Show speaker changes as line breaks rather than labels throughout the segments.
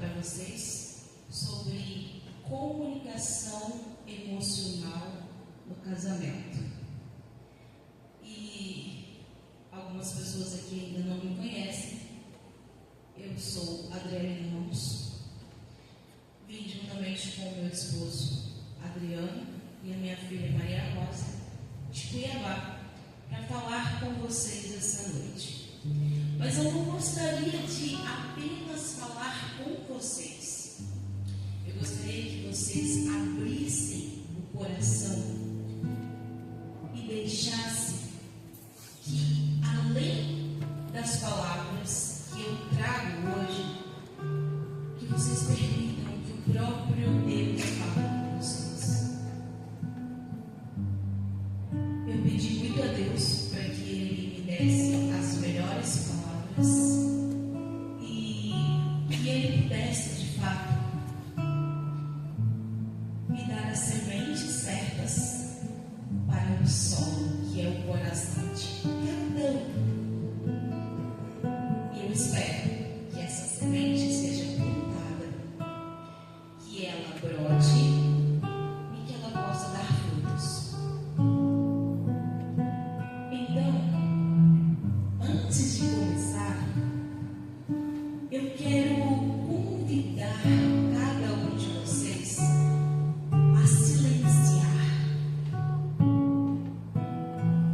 para vocês sobre comunicação emocional no casamento. E algumas pessoas aqui ainda não me conhecem. Eu sou Adriane Ramos. Vim juntamente com o meu esposo Adriano e a minha filha Maria Rosa de Cuiabá para falar com vocês essa noite. Mas eu não gostaria de apenas falar com vocês. Eu gostaria que vocês abrissem o coração e deixassem que, além das palavras que eu trago hoje, que vocês permitam que o próprio Deus fale com vocês. Eu pedi muito a Deus para que Ele me desse as melhores palavras e que Ele pudesse, de fato, me dar as sementes certas para o solo, que é o coração de cada um. E eu espero que essa semente seja plantada, que ela brote e que ela possa dar frutos. Então, antes de começar, eu quero convidar cada um de vocês a silenciar.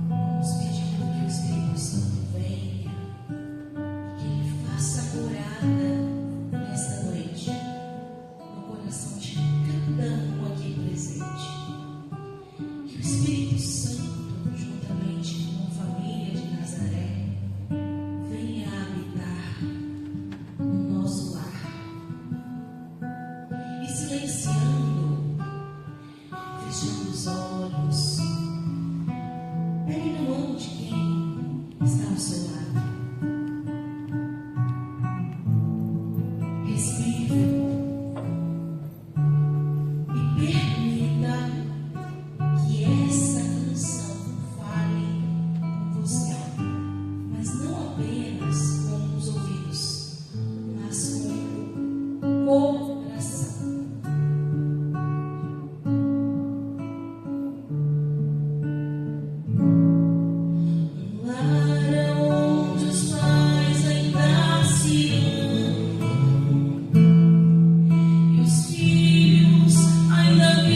Vamos pedindo que o Espírito Santo venha e que Ele faça morada nesta noite no coração de cada um aqui presente. Que o Espírito Santo, juntamente com a família de Nazaré, venha habitar no noso lar. E silenciando, fechando os olhos, pegue na mão de quem está ao seu lado. Respire e permita que essa canção fale com você, mas não apenas com os ouvidos, mas com o coração. Um lar onde os pais ainda se amam e os filhos ainda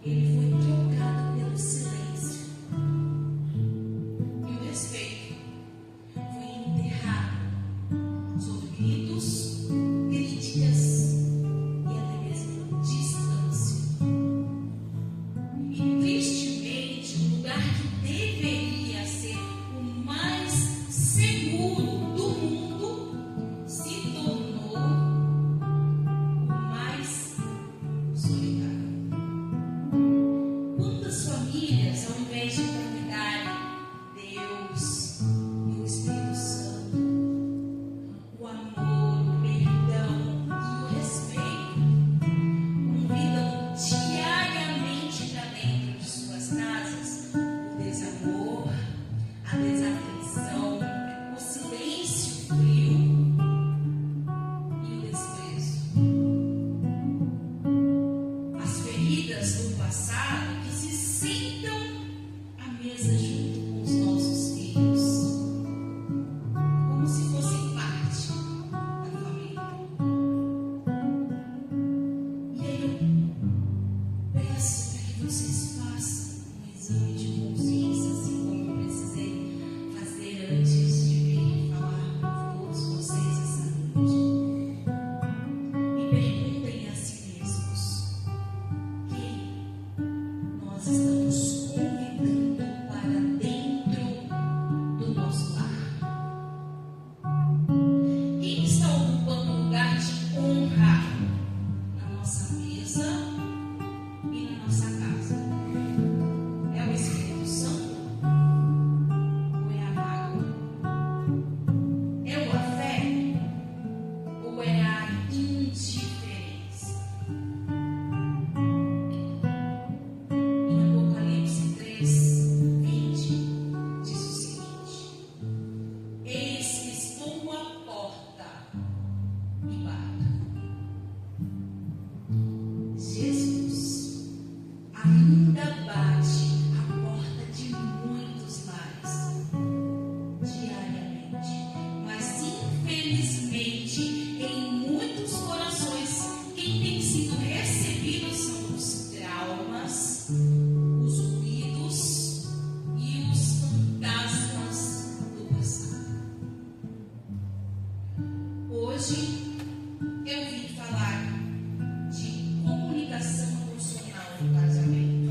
ele foi trocado pelo silêncio. E o respeito foi enterrado sob gritos, críticas e até mesmo distância. E tristemente, o lugar que deveria ser o mais seguro do mundo se tornou o mais solitário. Quantas famílias, ao invés de convidarem Deus e o Espírito Santo, o amor, o perdão e o respeito, convidam diariamente para dentro de suas casas o desamor, a desatenção, o silêncio frio e o desprezo. As feridas do passado que se sentam à mesa junto com os nossos filhos, como se fossem parte da família. E aí eu peço para que vocês façam um exame de consciência, assim como eu precisei fazer antes de vir falar com todos vocês essa noite. E perguntem a si mesmos: quem nós estamos convidando para dentro do nosso lar? Quem está ocupando o lugar de honra na nossa mesa e na nossa casa? É o Espírito Santo? Ou é a mágoa? É o afeto? Ou é a indiferença? Em Apocalipse 3:20 diz o seguinte: eis que estou à porta e bato. Jesus ainda bate à porta de muitos lares diariamente, mas infelizmente em muitos corações quem tem sido recebido são os traumas, os ruídos e os fantasmas do passado. Hoje eu vim falar de comunicação emocional no casamento.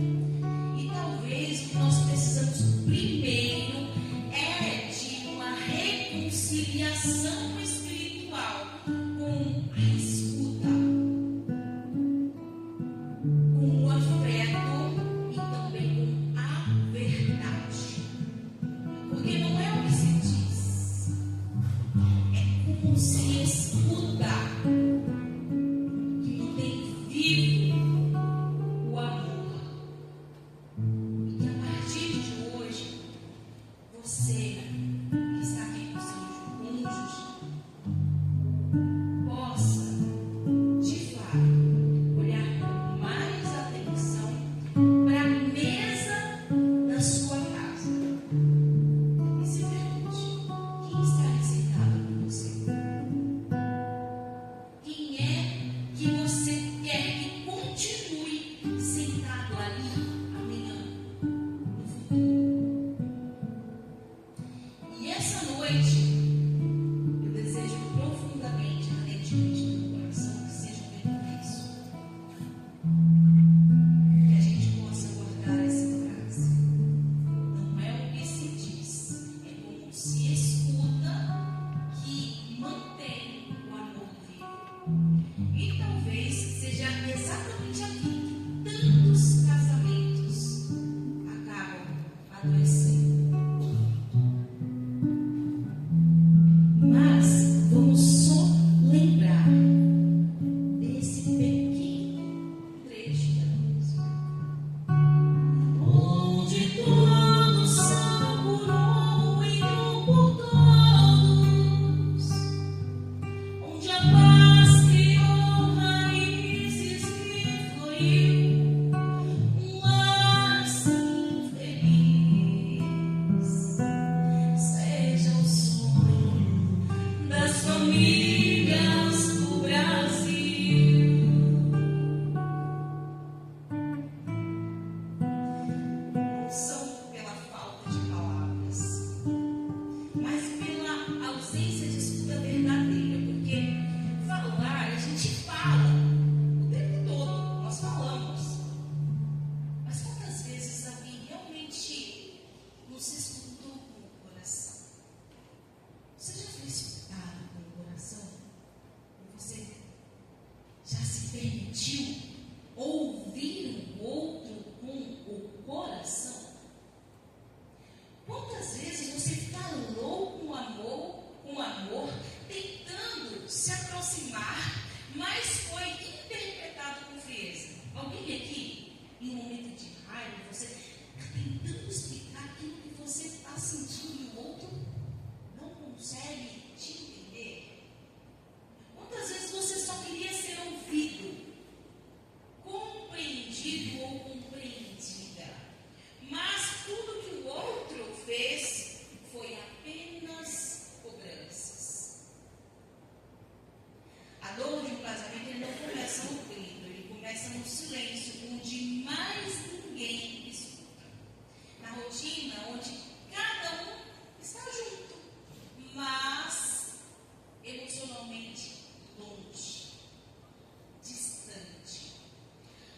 não são pela falta de palavras, mas pela ausência de escuta verdadeira, porque falar, a gente fala o tempo todo, nós falamos, mas quantas vezes alguém realmente nos escutou com o coração? Você já foi escutado com o coração? Você já se permitiu ouvir o outro com o coração? Quantas vezes você falou com amor, tentando se aproximar, mas foi interpretado com frieza? Alguém aqui, em um momento de raiva, você está tentando explicar aquilo que você está sentindo e o outro não consegue te entender? Quantas vezes você só queria ser ouvido, compreendido ou compreendida, mas tudo que o outro fez foi apenas cobranças? A dor de um casamento, ele não começa no grito, ele começa no silêncio, onde mais ninguém escuta. Na rotina, onde cada um está junto, mas emocionalmente longe, distante.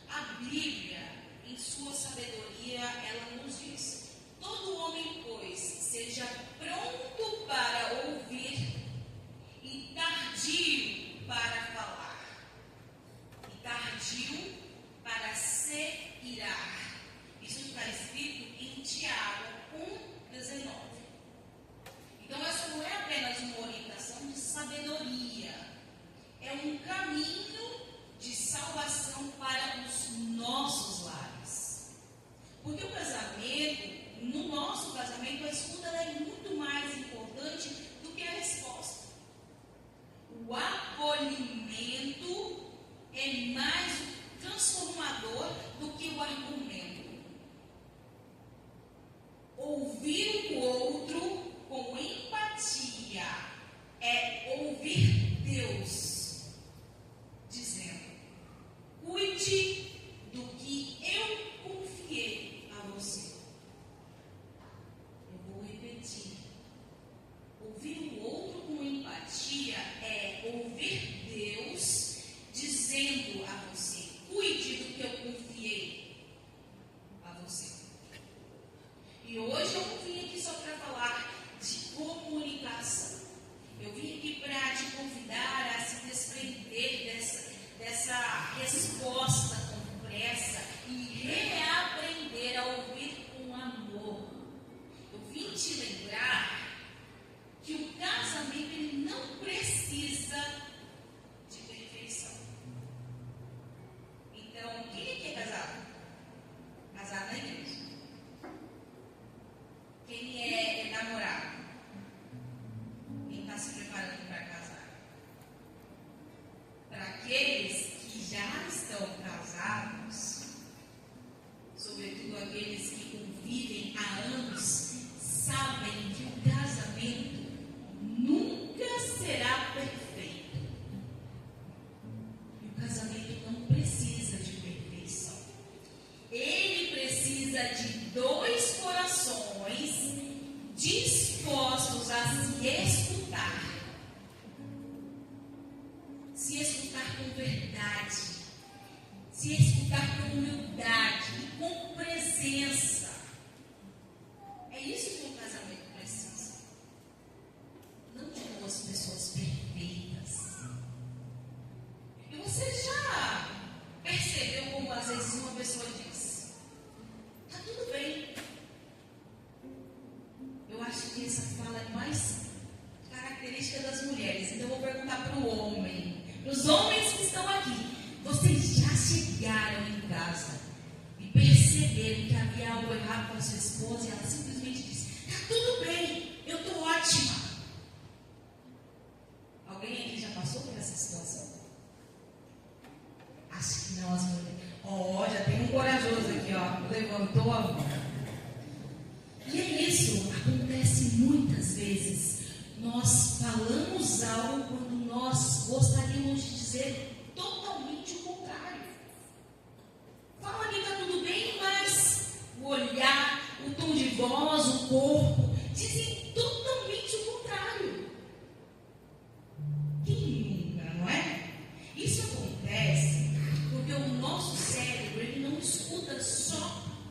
A Bíblia, em sua sabedoria, ela nos diz: todo homem, pois, seja pronto para ouvir e tardio para falar, e tardio para se irar. Isso está escrito em Tiago 1,19. Então, essa não é apenas uma orientação de sabedoria, é um caminho de salvação para os nossos lares. Porque o casamento, no nosso casamento, a escuta é muito mais importante do que a resposta. O acolhimento é mais transformador do que o argumento. Ouvir o outro com empatia é ouvir Deus dizendo: cuide do que eu confiei a você. Eu vou repetir. Ouvir o outro com empatia é ouvir Deus dizendo a você: cuide do que eu confiei a você. E hoje eu não vim aqui só para falar de comunicação. Eu vim aqui para te convidar a se desprender dessa resposta com pressa e reaprender a ouvir com amor. Eu vim te lembrar que o casamento, ele não precisa de perfeição. Então, quem aqui é casado? Casado na igreja. Quem é namorado? Quem está se preparando para casar? Para aqueles que já estão casados, sobretudo aqueles que convivem há anos, sabem que o casamento nunca será perfeito. E o casamento não precisa de perfeição. Ele precisa de dois corações dispostos a se escutar. Se escutar com verdade. Se escutar com humildade e com presença. É isso que um casamento precisa. Não de duas pessoas perfeitas. E você já percebeu como às vezes uma pessoa diz: tá tudo bem. Eu acho que essa fala é mais característica das mulheres. Então eu vou perguntar para o homem, para os homens que estão aqui: vocês já chegaram em casa e perceberam que havia algo errado com a sua esposa e ela simplesmente disse: tá tudo bem, eu estou ótima? Alguém aqui já passou por essa situação? Acho que não, as mulheres. Já tem um corajoso aqui, levantou a mão. E é isso, acontece muitas vezes. Nós falamos algo quando nós gostaríamos de dizer totalmente o contrário. Fala que está tudo bem, mas o olhar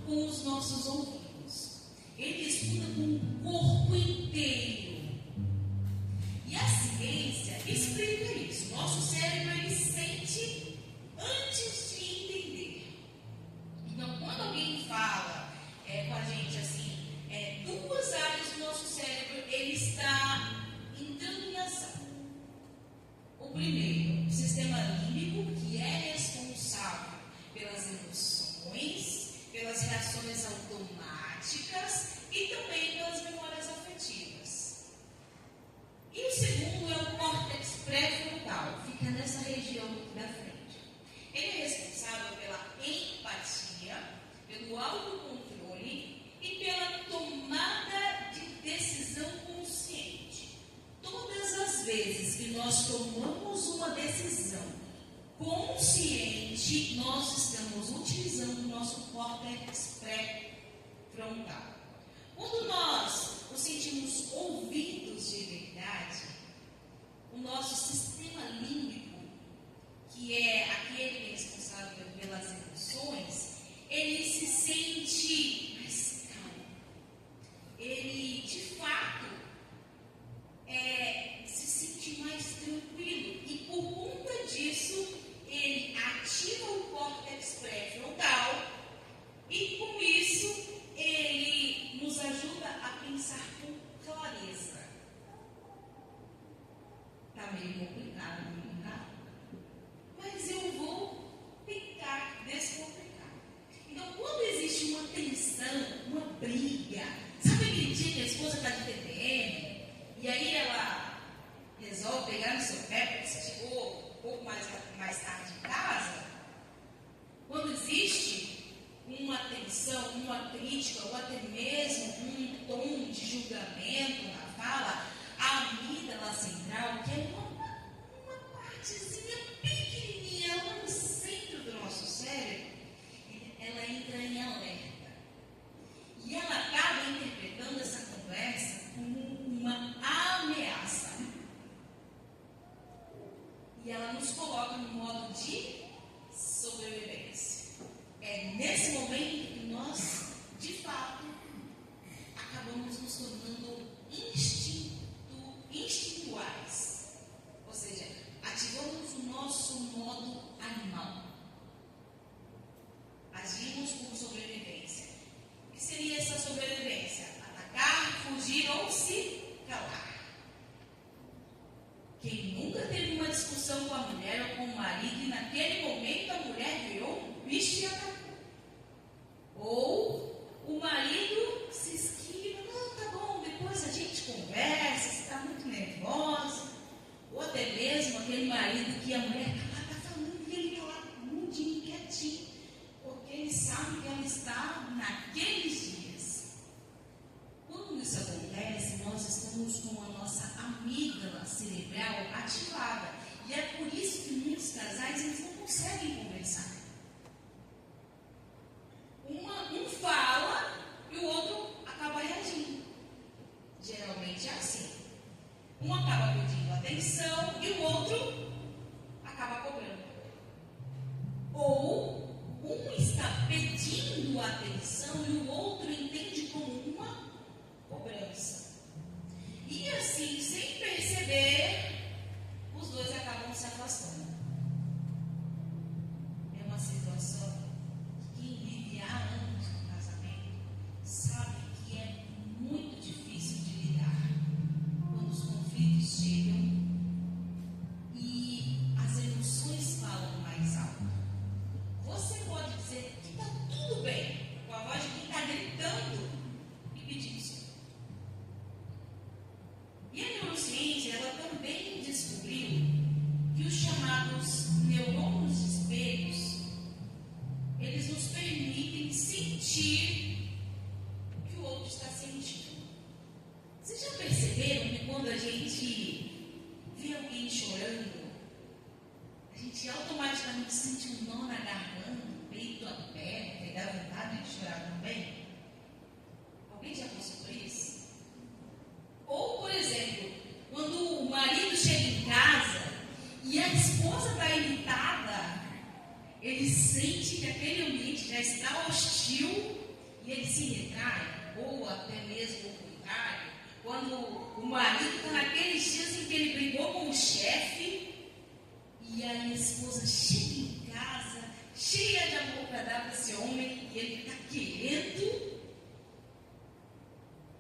com os nossos ouvidos. Ele escuta com o corpo inteiro. E a ciência explica isso. Nosso cérebro, ele sente antes de entender. Então, quando alguém fala com a gente assim, duas áreas do nosso cérebro, ele está entrando em ação. O primeiro, o sistema límbico, que é responsável pelas emoções, pelas reações automáticas e também pelas memórias afetivas. E o segundo é o córtex pré-frontal, fica nessa região aqui da frente. Ele é responsável pela empatia, pelo autocontrole e pela tomada de decisão consciente. Todas as vezes que nós tomamos uma decisão consciente, nós estamos utilizando o nosso córtex pré-frontal. Quando nós nos sentimos ouvidos de verdade, o nosso sistema límbico, que é aquele responsável pelas emoções, ele se sente mais calmo. Ele, de fato, se sente mais tranquilo. E por conta disso, ele ativa o córtex pré-frontal e, com isso, ele nos ajuda a pensar com clareza. Está meio complicado, mas eu vou tentar descomplicar. Então, quando existe uma tensão, uma briga, sabe aquele dia que a esposa está de TPM e aí ela resolve pegar no seu pé porque você chegou um pouco mais tarde em casa? Quando existe uma tensão, uma crítica ou até mesmo um tom de julgamento na fala, a amígdala central, que é uma partezinha pequenininha lá no centro do nosso cérebro, ela entra em alerta. E ela acaba interpretando essa conversa como uma ameaça. E ela nos coloca no modo de sobrevivência. É nesse momento que nós, de fato, acabamos nos tornando instintuais. Ou seja, ativamos o nosso modo animal. Agimos por sobrevivência. O que seria essa sobrevivência? Atacar, fugir ou se calar. Quem nunca teve uma discussão com a mulher ou com o marido e naquele momento a mulher virou um bicho e atacou? Ou o marido se esquiva, não, tá bom, depois a gente conversa, você está muito nervosa. Ou até mesmo aquele marido que a mulher está falando e ele está lá mudinho, quietinho, porque ele sabe que ela está naqueles dias. Quando isso acontece, nós estamos com a nossa amígdala cerebral ativada. E é por isso que muitos casais eles não conseguem conversar. Um fala e o outro acaba reagindo. Geralmente é assim. Um acaba pedindo atenção e o outro acaba cobrando. Ou um está pedindo atenção e o outro entende como uma cobrança. E assim, sem perceber, os dois acabam se afastando. É uma situação que quem vive há anos no casamento sabe que é muito difícil de lidar quando os conflitos chegam e as emoções falam mais alto. Você pode dizer que está tudo bem com a voz de quem está gritando e pedindo isso. E a neurociência, ela também descobriu que os chamados neurônios espelhos, eles nos permitem sentir o que o outro está sentindo. Vocês já perceberam que quando a gente vê alguém chorando, a gente automaticamente sente um nó na garganta, o peito aberto, e dá vontade de chorar também? Alguém já passou por isso? Ou, por exemplo, quando o marido chega em casa e a esposa está irritada, ele sente que aquele ambiente já está hostil e ele se retrai, ou até mesmo o contrário, quando o marido está naqueles dias em que ele brigou com o chefe, e aí a esposa chega em casa, cheia de amor para dar para esse homem, e ele está querendo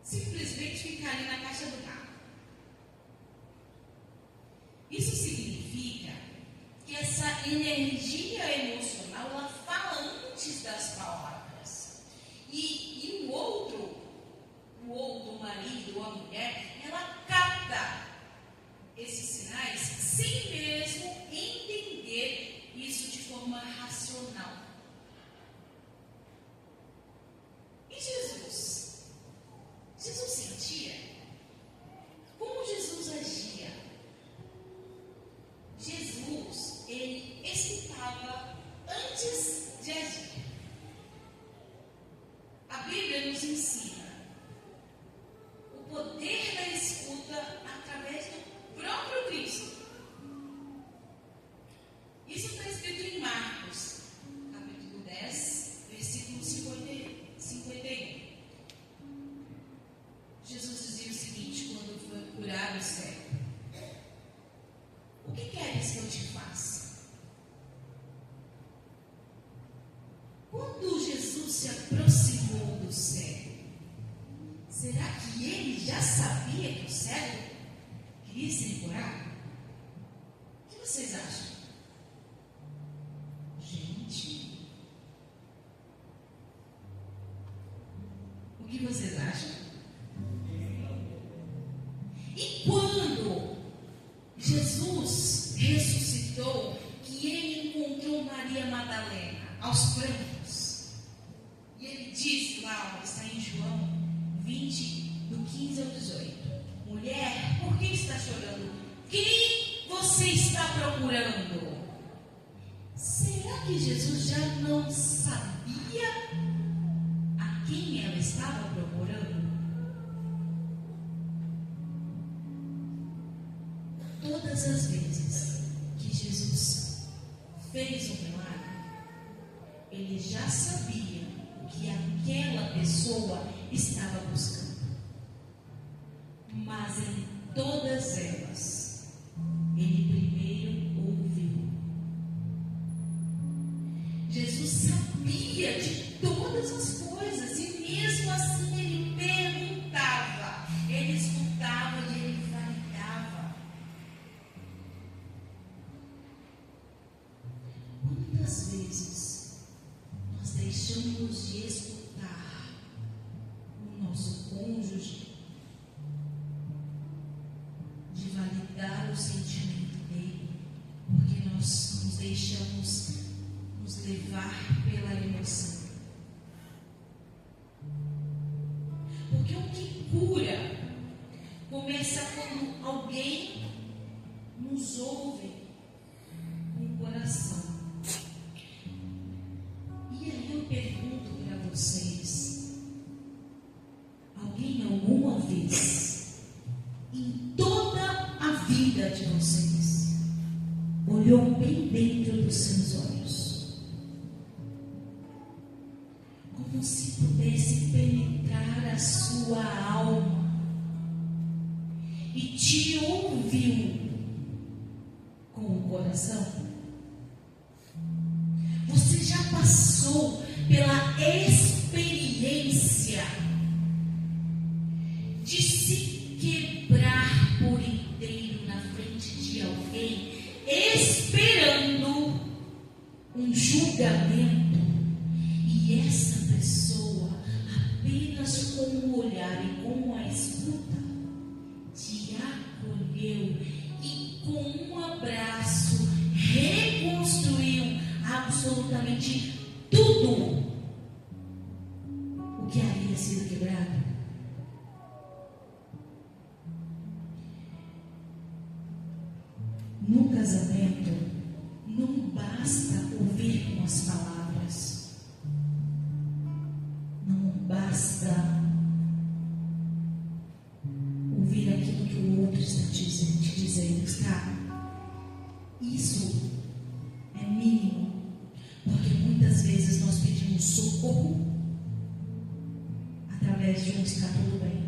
simplesmente ficar ali na caixa do carro. Isso significa que essa energia emocional, ela fala antes das palavras. E o outro, o marido ou a mulher, ela capta esses sinais sem mesmo entender isso de forma racional. E Jesus? Jesus sentia? Como Jesus agia? Jesus, ele escutava antes de agir. A Bíblia nos ensina o poder da escuta através do próprio Cristo. Isso está escrito em Marcos, capítulo 10, versículo 51. Jesus dizia o seguinte, quando foi curar o cego: o que queres que eu te faça? Quando Jesus se aproximou do cego, será que ele já sabia que o cego queria ser curado? O que vocês acham? Gente, o que vocês acham? E quando Jesus ressuscitou, que ele encontrou Maria Madalena aos prantos, e ele disse lá, está em João 20, do 15 ao 18: mulher, por que está chorando? Quem você está procurando? Será que Jesus já não sabia a quem ela estava procurando? Todas as vezes que Jesus fez um milagre, ele já sabia o que aquela pessoa estava buscando. Mas em todas elas, ele primeiro ouviu. Jesus sabia de todas as coisas e mesmo assim ele perguntava, ele escutava e ele validava. Quantas vezes nós deixamos de escutar o nosso cônjuge, de validar o sentimento dele, porque nós nos deixamos nos levar pela emoção? Porque o que cura começa quando alguém nos ouve com o coração. E aí eu pergunto para vocês: alguém alguma vez, em toda a vida de vocês, olhou bem dentro dos seus olhos, como se pudesse penetrar a sua alma, e te ouviu com o coração? Você já passou pela experiência de se quebrar por inteiro na frente de alguém, esperando um julgamento, e essa pessoa, apenas com o olhar e com a escuta, te acolheu e com um abraço reconstruiu absolutamente tudo o que havia sido quebrado? No casamento, não basta ouvir com as palavras, não basta ouvir aquilo que o outro está te dizendo. Isso é mínimo, porque muitas vezes nós pedimos socorro invés de ficar tudo bem.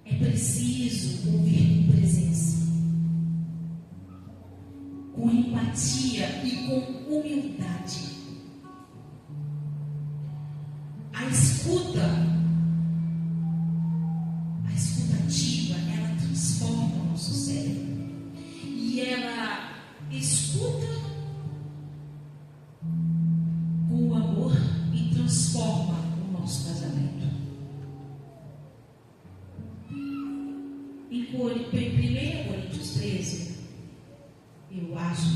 É preciso ouvir com presença, com empatia e com humildade. A escutativa, ela transforma o nosso cérebro. E ela escuta com o amor e transforma o nosso casamento. Em 1 Coríntios 13, eu acho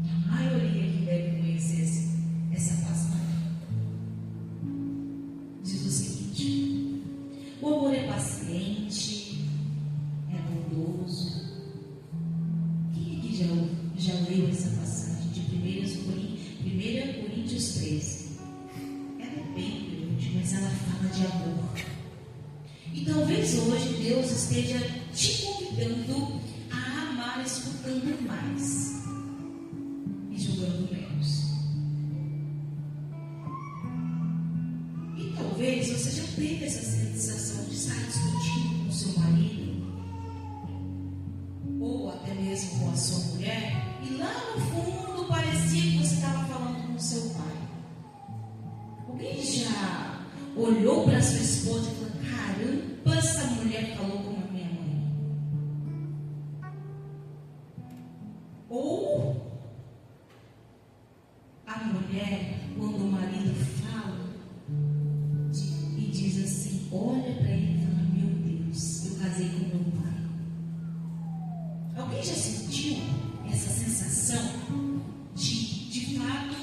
que a maioria que deve conhecer essa passagem diz o seguinte: o amor é paciente, é bondoso. Quem aqui já leu essa passagem de 1 Coríntios 13? Ela é bem grande, mas ela fala de amor. E talvez hoje Deus esteja te convidando a amar escutando mais e julgando menos. E talvez você já teve essa sensação de estar discutindo com o seu marido, ou até mesmo com a sua mulher, e lá no fundo parecia que você estava falando com o seu pai. Alguém já olhou para a sua esposa e falou: caramba, essa mulher falou como a minha mãe? Ou a mulher, quando o marido fala e diz assim, olha para ele e fala: meu Deus, eu casei com meu pai. Alguém já sentiu essa sensação de fato,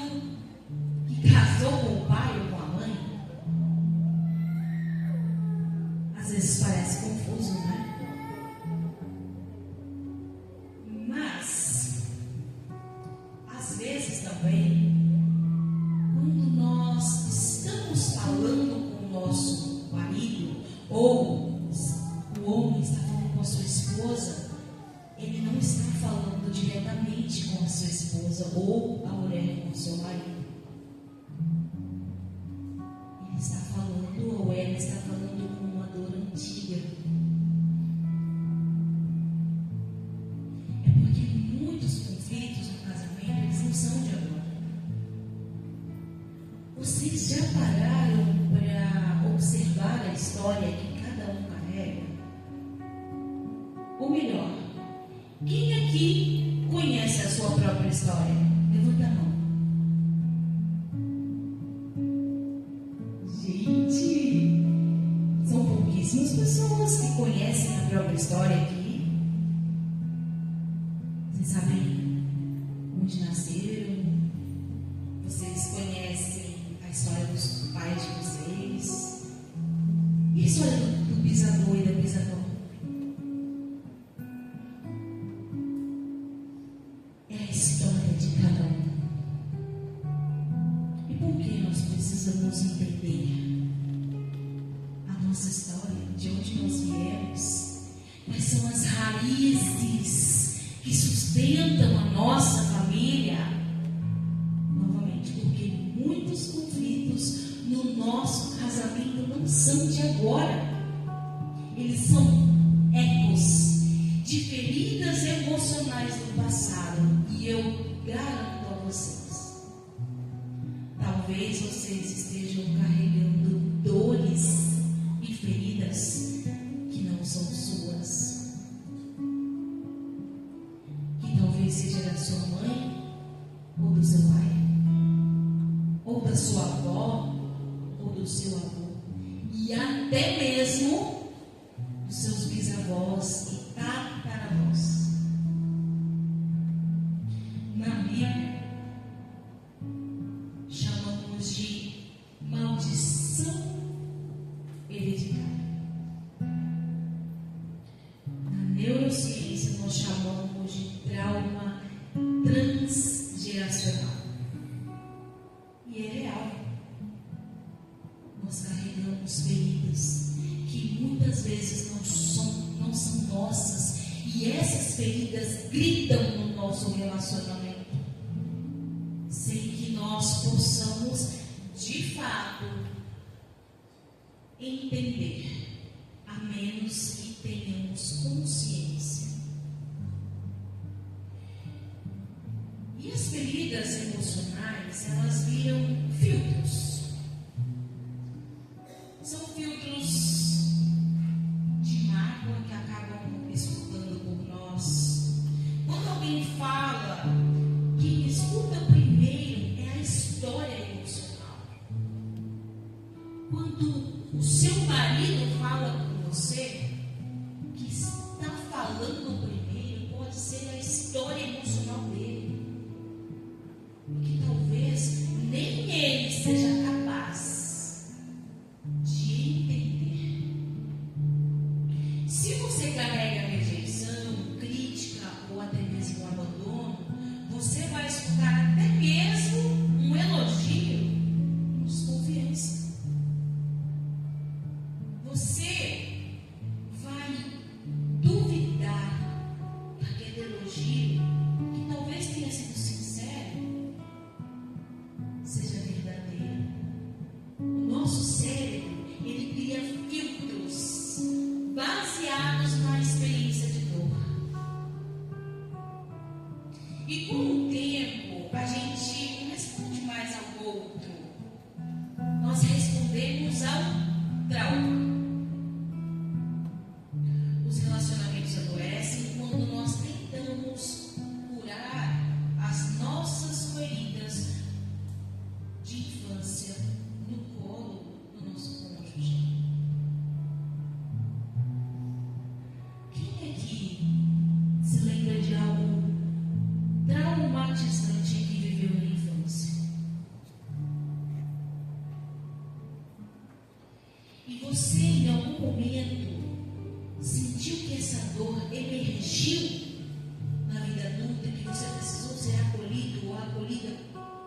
que casou com o pai ou com a mãe? Às vezes parece confuso, né? Mas, às vezes também, quando nós estamos falando com o nosso marido, ou o homem está falando com a sua esposa, ele não está falando diretamente com a sua esposa, ou a mulher com o seu marido. Ele está falando, ou ela está falando com uma dor antiga. É porque muitos conflitos no casamento, eles não são de agora. Vocês já pararam para observar a história que cada um carrega? Ou melhor, quem aqui conhece a sua própria história? Levanta a mão. Gente, são pouquíssimas pessoas que conhecem a própria história aqui. Vocês sabem onde nasceram? Vocês conhecem a história dos pais de vocês? E a história do bisavô e da bisavó? É a história de cada um. E por que nós precisamos entender a nossa história, de onde nós viemos? Quais são as raízes que sustentam a nossa família? Novamente, porque muitos conflitos no nosso casamento não são de agora. Eles são ecos de feridas emocionais do passado. E eu garanto a vocês, talvez vocês estejam carregando dores e feridas que não são suas, que talvez seja da sua mãe, ou do seu pai, ou da sua avó, ou do seu avô, e até mesmo dos seus bisavós e tataravós. Na Bíblia, chamamos de maldição hereditária. Na neurociência, nós chamamos de trauma transgeracional. E é real. Nós carregamos feridas que muitas vezes não são nossas. E essas feridas gritam no nosso relacionamento, sem que nós possamos de fato, entender, a menos que tenhamos consciência. E as feridas emocionais, elas viram filtros. São filtros de mágoa que acabam escutando por nós. Quando alguém fala, quem escuta primeiro é a história emocional. Quando o seu marido fala com você, o que está falando primeiro pode ser a história emocional dele. Que talvez nem ele seja capaz de entender. Se você carrega rejeição, crítica ou até mesmo abandono, você vai escutar até mesmo um elogio com desconfiança. Você vai duvidar daquele elogio que talvez tenha sido sincero, seja verdadeiro. O nosso cérebro, ele cria filtros baseados na experiência de dor. E com o tempo, a gente não responde mais ao outro. Nós respondemos ao trauma. Os relacionamentos adoecem quando nós tentamos curar as nossas feridas de infância no colo do nosso cônjuge. Quem aqui se lembra de algo traumatizante que viveu na infância? E você, em algum momento, sentiu que essa dor emergiu na vida adulta, que você precisou ser acolhido ou acolhida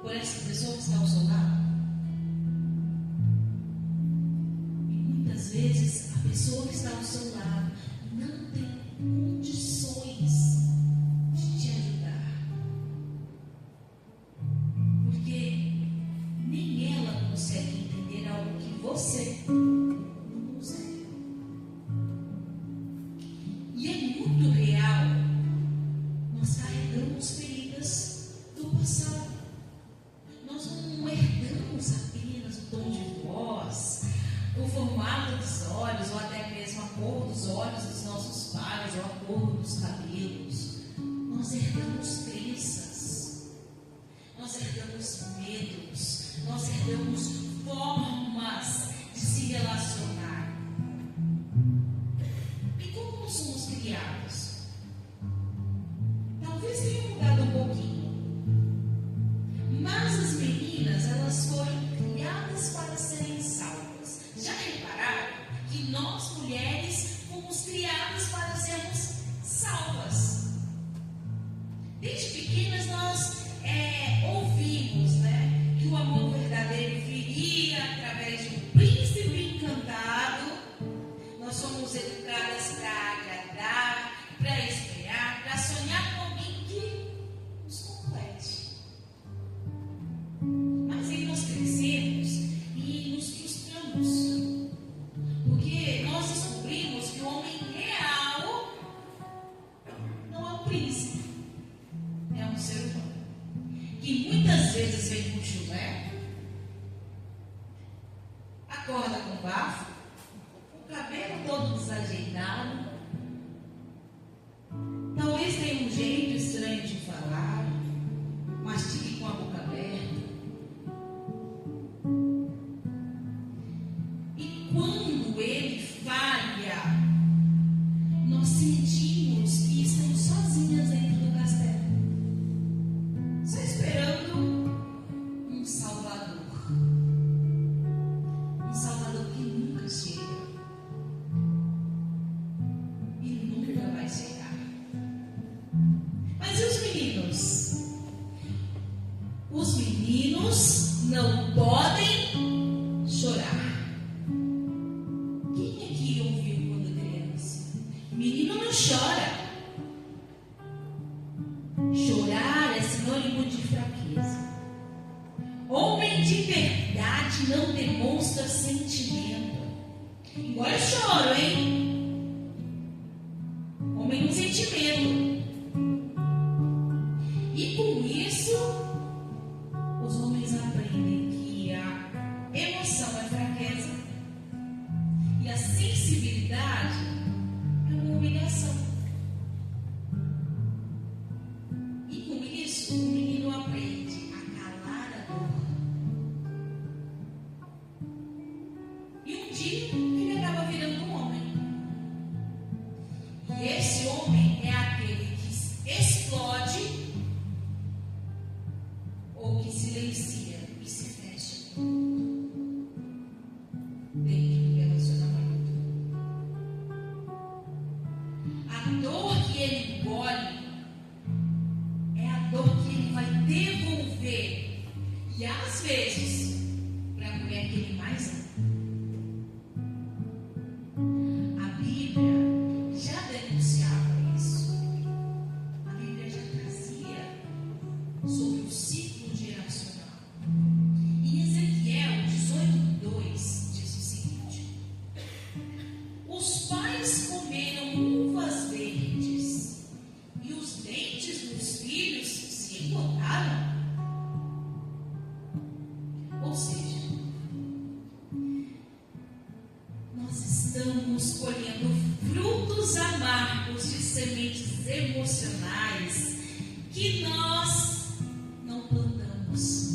por essa pessoa que está ao seu lado? E muitas vezes a pessoa que está ao seu lado não tem condições de te ajudar, porque nem ela consegue entender algo que você não consegue. E é muito real. Nós carregamos feridas do passado. Nós não herdamos apenas o tom de voz, o formato dos olhos, ou até mesmo a cor dos olhos dos nossos pais, ou a cor dos cabelos. Nós herdamos crenças, nós herdamos medos, nós herdamos formas de se relacionar. E como nós somos criados? Talvez tenha mudado um pouquinho. Mas as meninas, elas foram criadas para serem salvas. Já repararam que nós, mulheres, fomos criadas para sermos salvas? Desde pequenas nós ouvimos, né, que o amor verdadeiro viria através de um príncipe encantado. Nós somos educadas para agradar, para esperar, para sonhar com alguém que nos complete. Mas aí nós crescemos e nos frustramos, porque nós descobrimos que o homem real não é um príncipe, é um ser humano, que muitas vezes vem com chulé, acorda com bafo, o cabelo todo desajeitado, talvez tenha um jeito estranho de falar, mastigue com a boca aberta. E quando ele falha, nós sentimos que estamos sozinhas dentro do castelo, só esperando um salvador. Um salvador que nunca chega e nunca vai chegar. Mas e os meninos? Os meninos não podem chorar. Quem aqui ouviu quando criança? Menino não chora. Chorar é sinônimo de fraqueza. Homem de verdade verdade não demonstra sentimento. Embora eu choro, hein? Homem com sentimento. E com isso, os homens aprendem que a emoção é fraqueza e a sensibilidade é uma humilhação. E com isso, o menino aprende a calar a dor. E um dia, ele acaba virando um homem. E esse homem é aquele que explode ou que silencia e se fecha dentro do relacionamento. A dor que ele engole é a dor que ele vai devolver, e às vezes para a mulher que ele mais ama. A Bíblia já denunciava isso. A Bíblia já trazia sobre o ciclo geracional. Em Ezequiel 18:2 diz o seguinte: os pais comeram uvas verdes e os dentes dos filhos se engordaram. Ou seja, nós estamos colhendo frutos amargos de sementes emocionais que nós não plantamos.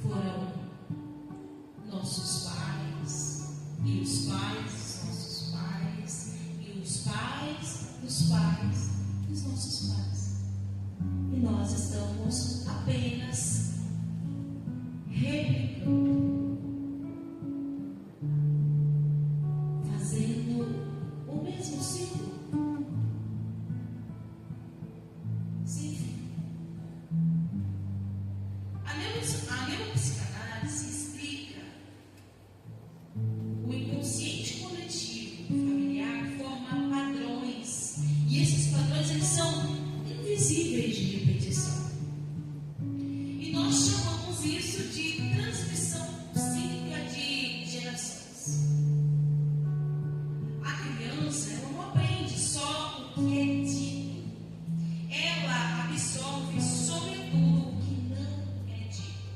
Foram nossos pais, e os pais dos nossos pais, e os pais dos pais dos nossos pais. E nós estamos apenas replicando, fazendo o mesmo ciclo. Sim. A neuropsicanálise explica o inconsciente coletivo familiar forma padrões, e esses padrões eles são invisíveis de repetição. E nós chamamos isso de transmissão cíclica de gerações. A criança ela não aprende só o que é dito, ela absorve sobretudo o que não é dito.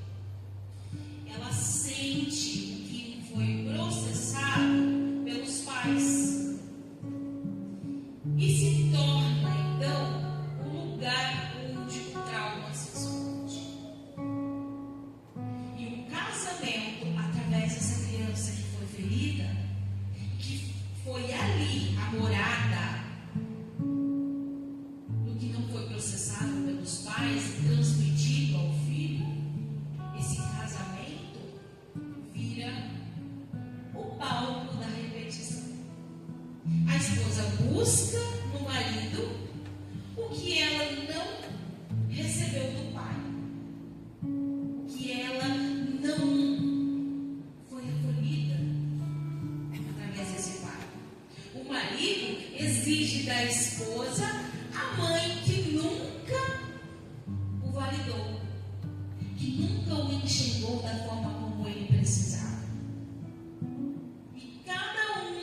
Ela sente o que foi processado pelos pais e se torna então um lugar onde o trauma se esconde. E o casamento, através dessa criança que foi ferida, que foi ali a morada do que não foi processado pelos pais e transmitido ao filho, esse casamento vira o palco da repetição. A esposa busca no marido o que ela não recebeu do pai, o que ela não foi acolhida através desse pai. O marido exige da esposa a mãe que nunca o validou, que nunca o enxergou da forma como ele precisava. E cada um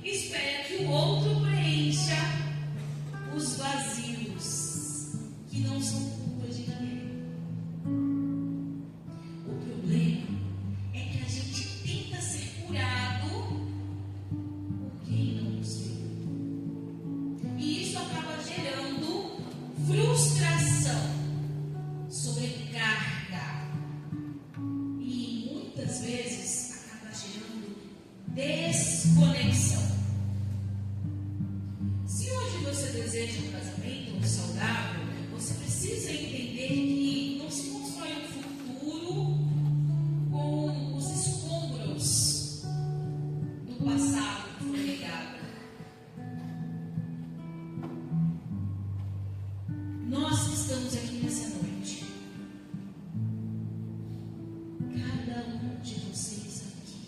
espera que o outro preencha os vazios que não são culpa de ninguém. O problema é que a gente tenta ser curado por quem não nos viu. E isso acaba gerando frustração, sobrecarga. E muitas vezes acaba gerando desconexão. Se hoje você deseja um casamento saudável, você precisa entender que não se constrói um futuro com os escombros do passado que foi legado. Nós que estamos aqui nessa noite, cada um de vocês aqui,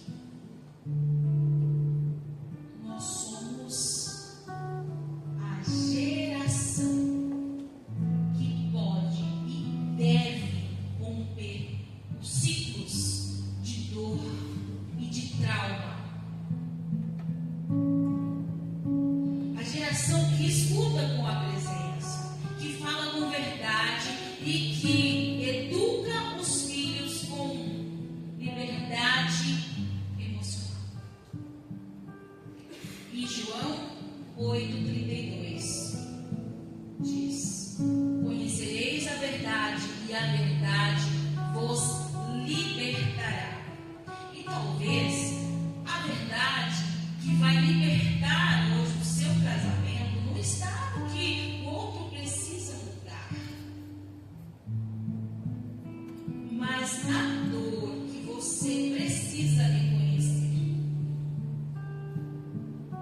mas a dor que você precisa reconhecer,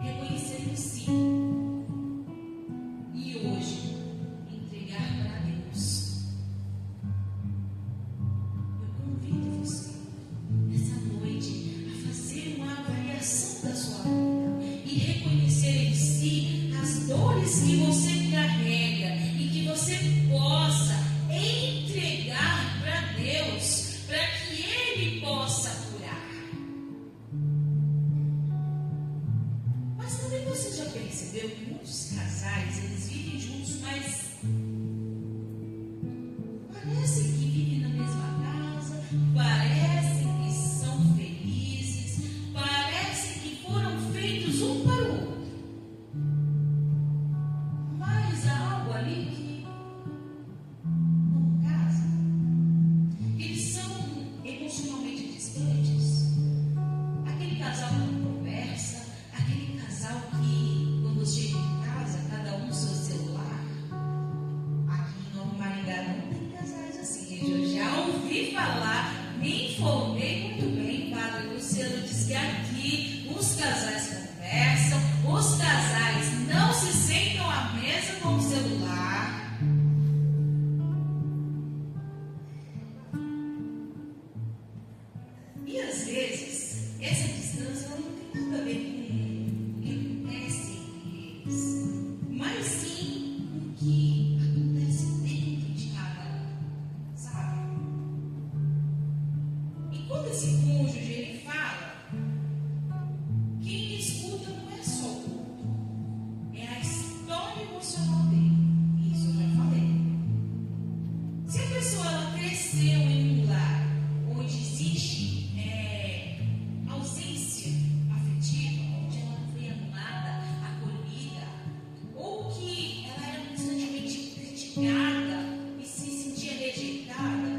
reconhecer em si, e hoje entregar para Deus. Eu convido você nessa noite a fazer uma avaliação da sua vida e reconhecer em si as dores que você carrega e que você possa entregar para Deus, para que Ele possa curar. Mas também você já percebeu que muitos casais, eles vivem juntos, mas parece que vivem na mesma casa, parece que são felizes, parece que foram feitos um para o outro. Mas há algo ali que não casa. Eles são emocionalmente distantes. Aquele casal que não conversa, aquele casal que, quando chega em casa, cada um no seu celular. Aqui em Nova Maringá não tem casais assim, gente. Eu já ouvi falar, me informei muito bem. O padre Luciano disse que aqui os casais conversam, os casais não se sentam à mesa com o celular. E às vezes, essa distância ela não tem nada a ver com o que acontece entre eles, mas sim com o que acontece dentro de cada, sabe? E quando esse cônjuge ele fala, quem escuta não é só o outro, é a história emocional dele. Isso eu já falei. Se a pessoa ela cresceu em um lar onde existe ausência afetiva, onde ela não foi amada, acolhida, ou que ela era constantemente criticada e se sentia rejeitada,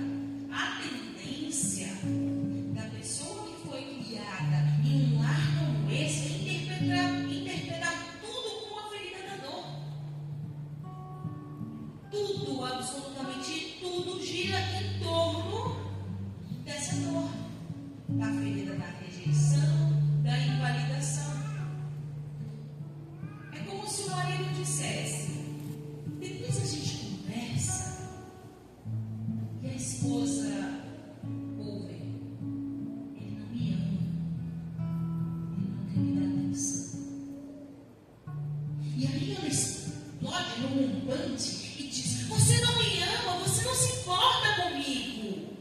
a tendência da pessoa que foi criada em um lar como esse é interpretar tudo como uma ferida da dor. Tudo, absolutamente tudo, gira em torno dessa dor, da ferida da rejeição, da invalidação. É como se o marido dissesse: depois a gente conversa, e a esposa ouve: ele não me ama, ele não quer me dar atenção. E aí ela explode num rompante e diz: você não me ama, você não se importa comigo.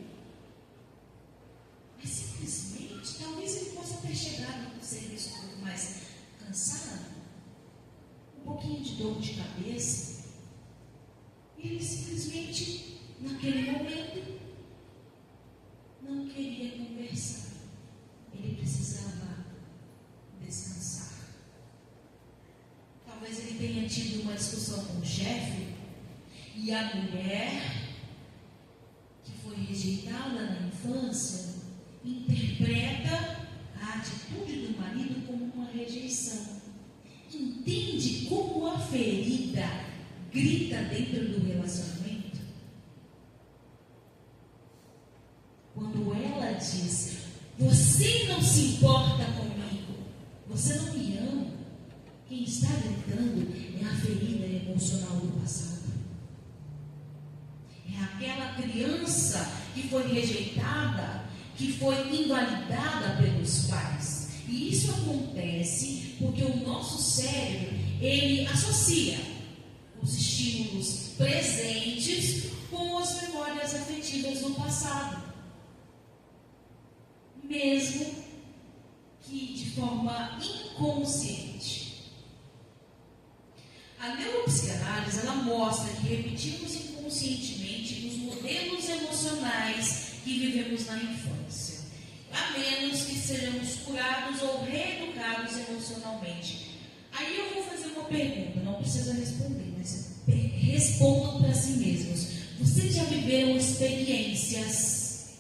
Mas simplesmente, talvez ele possa ter chegado no serviço um pouco mais cansado, um pouquinho de dor de cabeça, e ele simplesmente, naquele momento, não queria conversar. Ele precisava descansar. Talvez ele tenha tido uma discussão com o chefe, e a mulher que foi rejeitada na infância interpreta a atitude do marido como uma rejeição. Entende como a ferida grita dentro do relacionamento? Quando ela diz: você não se importa comigo, você não me ama, quem está gritando é a ferida emocional do passado. É aquela criança que foi rejeitada, que foi invalidada pelos pais. E isso acontece porque o nosso cérebro, ele associa os estímulos presentes com as memórias afetivas do passado. Mesmo que de forma inconsciente. A neuropsicanálise, ela mostra que repetimos inconscientemente os modelos emocionais que vivemos na infância, a menos que sejamos curados ou reeducados emocionalmente. Aí eu vou fazer uma pergunta, não precisa responder, mas respondam para si mesmos. Vocês já viveram experiências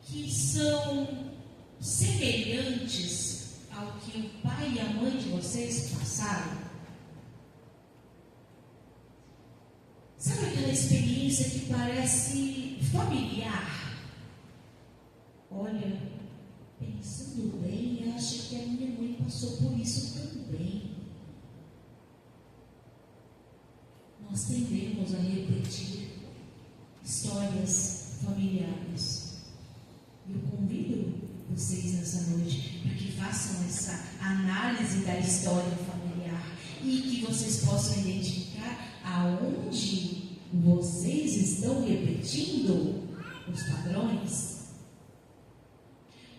que são semelhantes ao que o pai e a mãe de vocês passaram? Sabe aquela experiência que parece familiar. Olha, pensando bem, acho que a minha mãe passou por isso também. Nós tendemos a repetir histórias familiares. Eu convido vocês nessa noite para que façam essa análise da história familiar e que vocês possam identificar aonde vocês estão repetindo os padrões.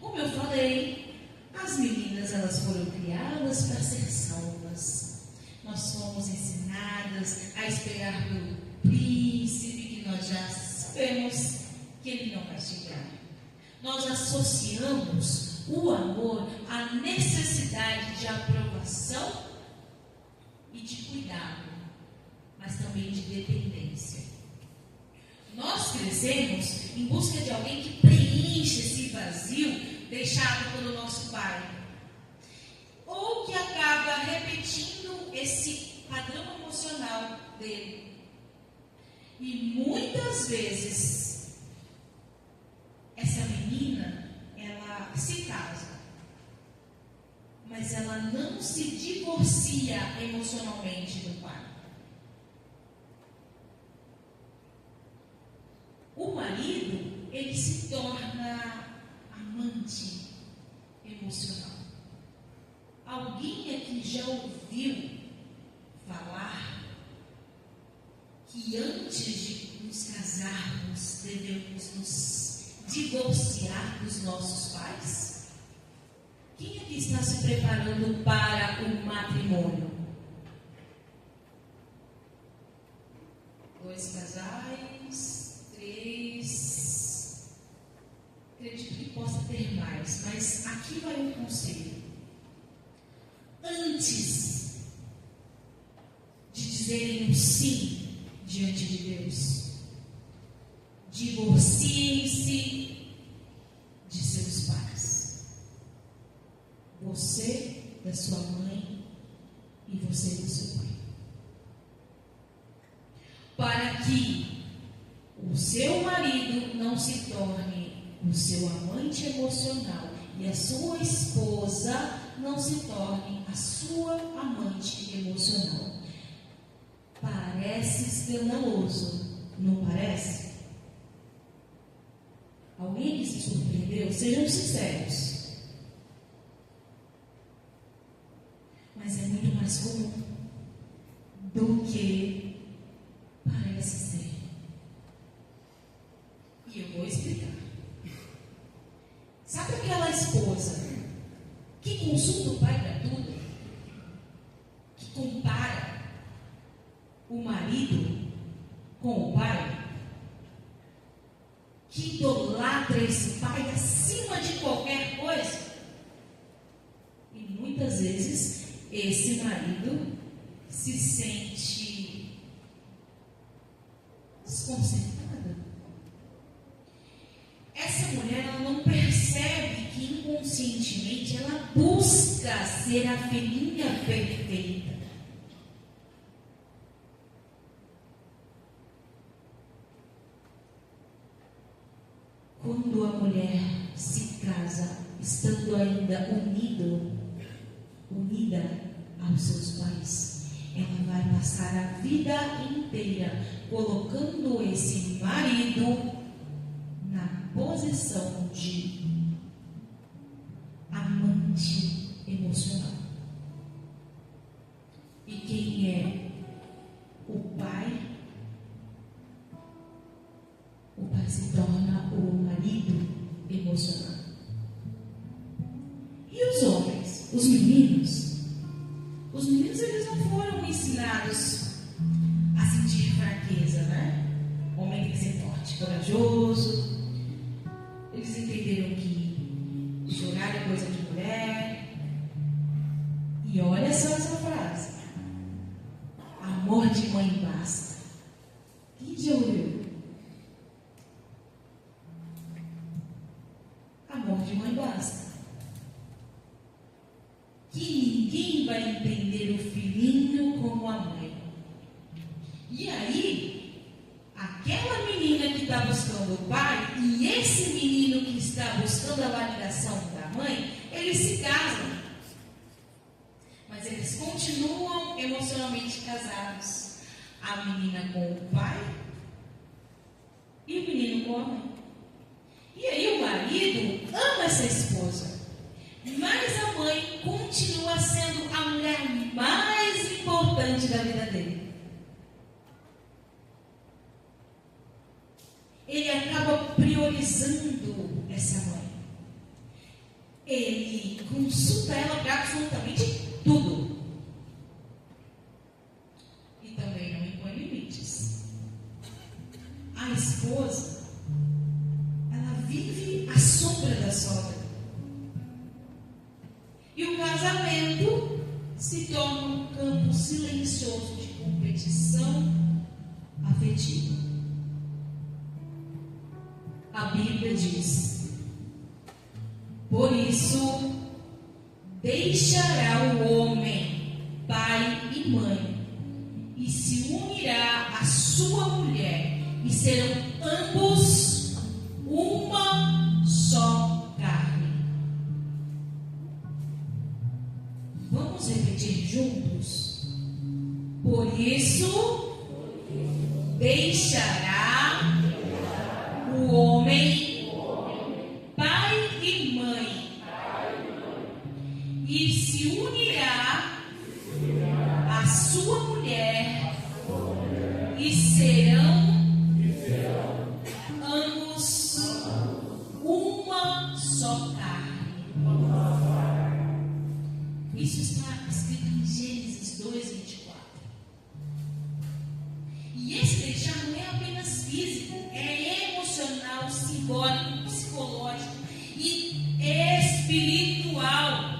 Como eu falei, as meninas elas foram criadas para ser salvas. Nós fomos ensinadas a esperar pelo príncipe, que nós já sabemos que ele não vai chegar. Nós associamos o amor à necessidade de aprovação e de cuidado, mas também de dependência. Nós crescemos em busca de alguém que preencha esse vazio deixado pelo nosso pai, ou que acaba repetindo esse padrão emocional dele. E muitas vezes essa menina, ela se casa, mas ela não se divorcia emocionalmente do pai. O marido, ele se torna amante emocional. Alguém aqui já ouviu falar que antes de nos casarmos devemos nos divorciar dos nossos pais? Quem aqui está se preparando para o matrimônio? 2 casais, 3. Acredito que possa ter mais, mas aqui vai um conselho. Antes de dizerem um sim diante de Deus, divorciem-se de seus pais. Você da sua mãe e você do seu pai. Para que o seu marido não se torne o seu amante emocional e a sua esposa não se torne a sua amante emocional. Parece escandaloso, não parece? Alguém que se surpreendeu? Sejam sinceros. Mas é muito mais comum do que parece ser. E eu vou explicar. Sabe aquela esposa que consulta o pai para tudo? Que compara o marido com o pai? Que idolatra esse pai acima de qualquer coisa? E muitas vezes esse marido se sente desconcertado. Essa mulher ela não percebe que inconscientemente ela busca ser a filhinha perfeita. Quando a mulher se casa, estando ainda unida aos seus pais, ela vai passar a vida inteira colocando esse marido na posição de amante emocional. E quem é o pai? O pai se torna o marido emocional. E os homens? Os meninos? Os meninos, eles não foram ensinados a sentir fraqueza, né? O homem tem que ser forte, corajoso. Eles entenderam que chorar é coisa de mulher. E olha só essa frase: amor de mãe basta. Quem já ouviu? Amor de mãe basta. Que ninguém vai entender o filhinho como a mãe. E aí, aquela menina que está buscando o pai e esse menino que está buscando a validação da mãe, eles se casam. Mas eles continuam emocionalmente casados. A menina com o pai e o menino com a mãe. E aí o marido ama essa esposa, mas a mãe continua sendo a mulher mais importante da vida dele. Ele acaba priorizando essa mãe. Ele consulta ela para absolutamente tudo. E também não impõe limites. A esposa, ela vive à sombra da sogra. E o casamento se torna um campo silencioso de competição afetiva. A Bíblia diz: por isso, deixará o homem pai e mãe, e se unirá à sua mulher, e serão ambos uma só carne. Vamos repetir juntos? Por isso, deixará o homem pai e mãe, e se unirá à sua mulher, e serão ambos uma só carne. Isso está escrito em Gênesis 2:24. E esse deixar não é apenas físico, é emocional, simbólico, psicológico e espiritual.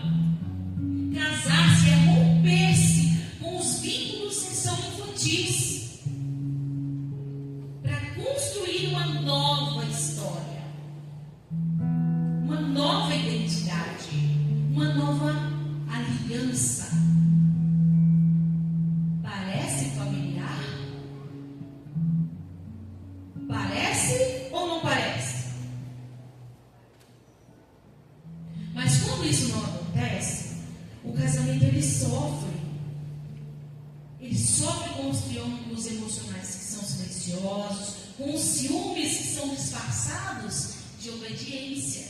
Casar-se é romper-se com os vínculos que são infantis para construir uma nova história, uma nova identidade, uma nova aliança. Parece familiar? Parece ou não parece? Mas quando isso não acontece, o casamento ele sofre. Ele sofre com os triângulos emocionais que são silenciosos, com os ciúmes que são disfarçados de obediência.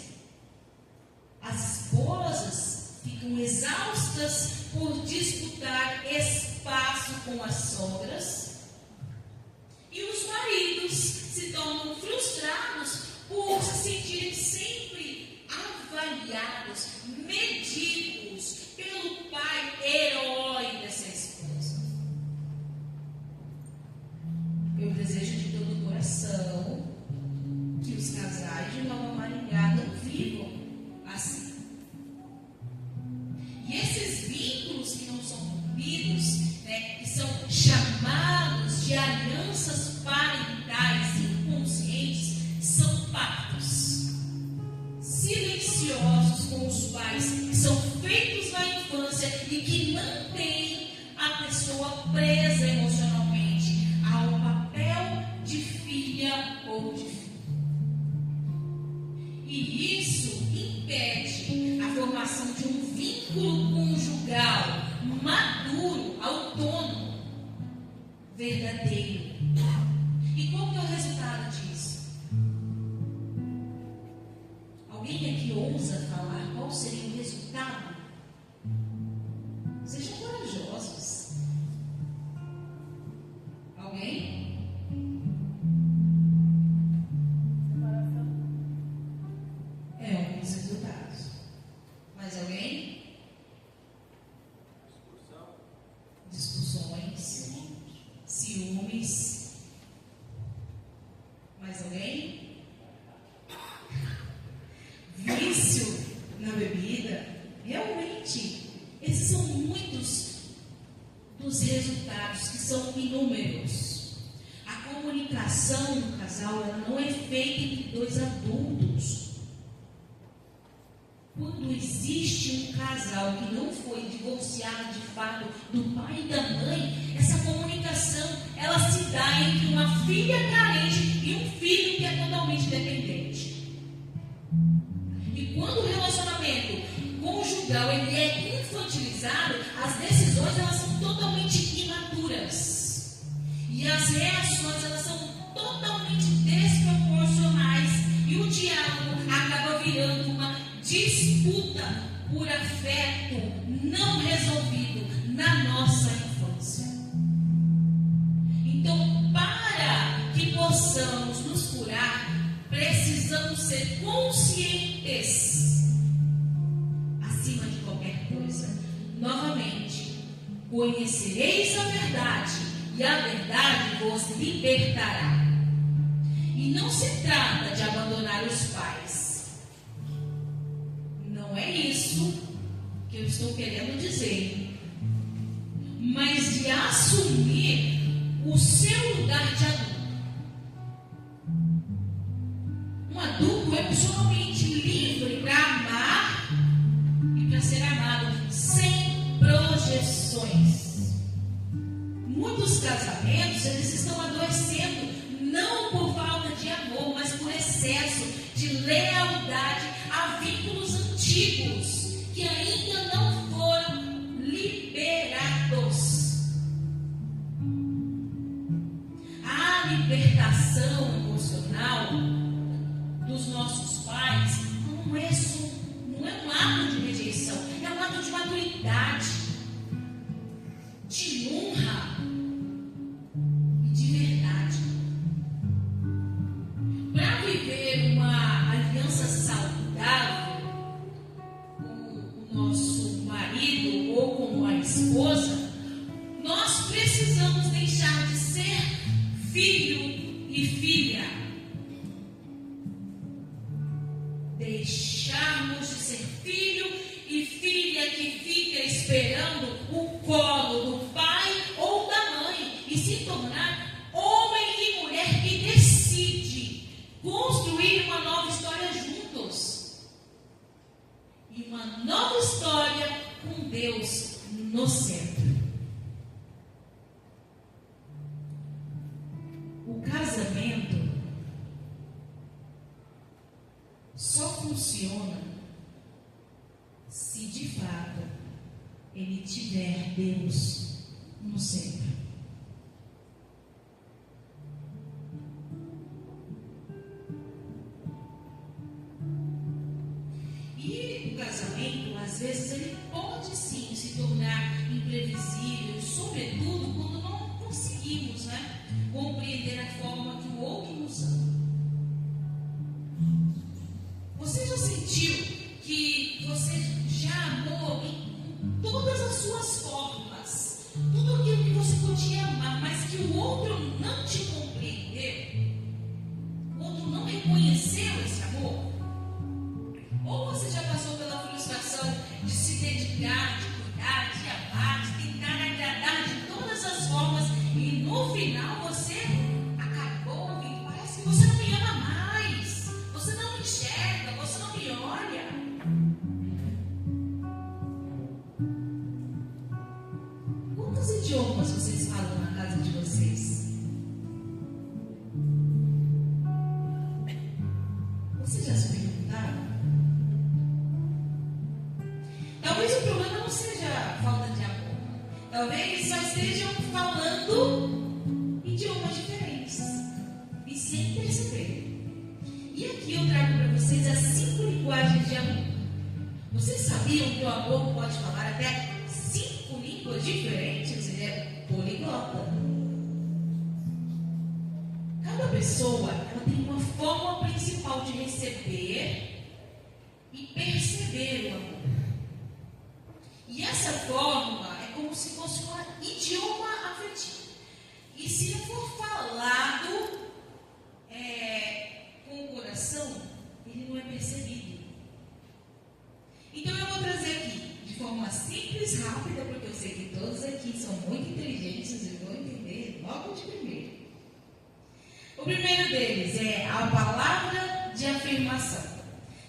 As esposas ficam exaustas por disputar espaço com as sogras, e os maridos se tornam frustrados por se sentirem sempre avaliados, medidos pelo pai herói dessa esposa. Eu desejo de todo o coração que os casais de Nova Maringá não vivam assim. E esses vínculos que não são cumpridos, que são chamados de alianças parentais inconscientes, são pactos silenciosos com os pais, que são feitos na infância e que mantêm a pessoa presa emocionalmente ao papel de filha ou de filho. E isso impede a formação de um vínculo conjugal maduro, autônomo, verdadeiro. E qual que é o resultado disso? Alguém aqui ousa falar qual seria o resultado? Sejam corajosos. Alguém? É um dos resultados. Mais alguém? Discussões, ciúmes. Mais alguém? Vício na bebida. Realmente, esses são muitos dos resultados, que são inúmeros. A comunicação no casal, ela não é feita entre dois adultos. Quando existe um casal que não foi divorciado de fato do pai e da mãe, essa comunicação, ela se dá entre uma filha carente
e um filho que é totalmente dependente. E quando o relacionamento conjugal ele é infantilizado, as decisões elas são totalmente imaturas. E as reações elas são totalmente desproporcionais. E o diálogo acaba virando uma disputa por afeto não resolvido na nossa infância. Então, para que possamos nos curar, precisamos ser conscientes, acima de qualquer coisa. Novamente, conhecereis a verdade, e a verdade vos libertará. E não se trata de abandonar os pais. Não é isso que eu estou querendo dizer. Mas de assumir o seu lugar de adulto. Um adulto emocionalmente livre para amar e para ser amado, sem projeções. Muitos casamentos, eles estão adoecendo, não por falta de amor, mas por excesso de lealdade a vínculos antigos, que ainda não foram liberados. A libertação emocional dos nossos pais não é um ato de rejeição, é um ato de maturidade, de honra e de verdade. Para viver uma aliança saudável com o nosso marido ou com a esposa, nós precisamos deixar de ser filho e filha. Deixarmos de ser filho e filha que fica esperando o colo do pai ou da mãe e se tornar homem e mulher que decide construir uma nova história juntos. E uma nova história com Deus no centro. O casamento só funciona se de fato ele tiver Deus no centro. E o casamento, às vezes, ele pode sim se tornar imprevisível, sobretudo quando não conseguimos, compreender a forma que o outro nos ama. Você já sentiu que você já amou em todas as suas formas, tudo aquilo que você podia amar, mas que o outro não te compreendeu? O outro não reconheceu esse amor? Ou você já passou pela frustração de se dedicar, de cuidar, de amar, de tentar agradar de todas as formas e no final você acabou ouvindo, parece que você não me ama mais, você não me enxerga, você não me olha. Quantos idiomas vocês falam na casa de vocês? Você já se perguntaram? Talvez o problema não seja a falta de amor. Talvez só estejam falando idiomas diferentes e sem perceber. E aqui eu trago para vocês as 5 linguagens de amor. Vocês sabiam que o amor pode falar até 5 línguas diferentes? Ele é poliglota. Cada pessoa ela tem uma forma principal de receber e perceber o amor. E essa forma é como se fosse um idioma afetivo. E se não for falado com o coração, ele não é percebido. Então eu vou trazer aqui, de forma simples, rápida, porque eu sei que todos aqui são muito inteligentes e vão entender logo de primeiro. O primeiro deles é a palavra de afirmação.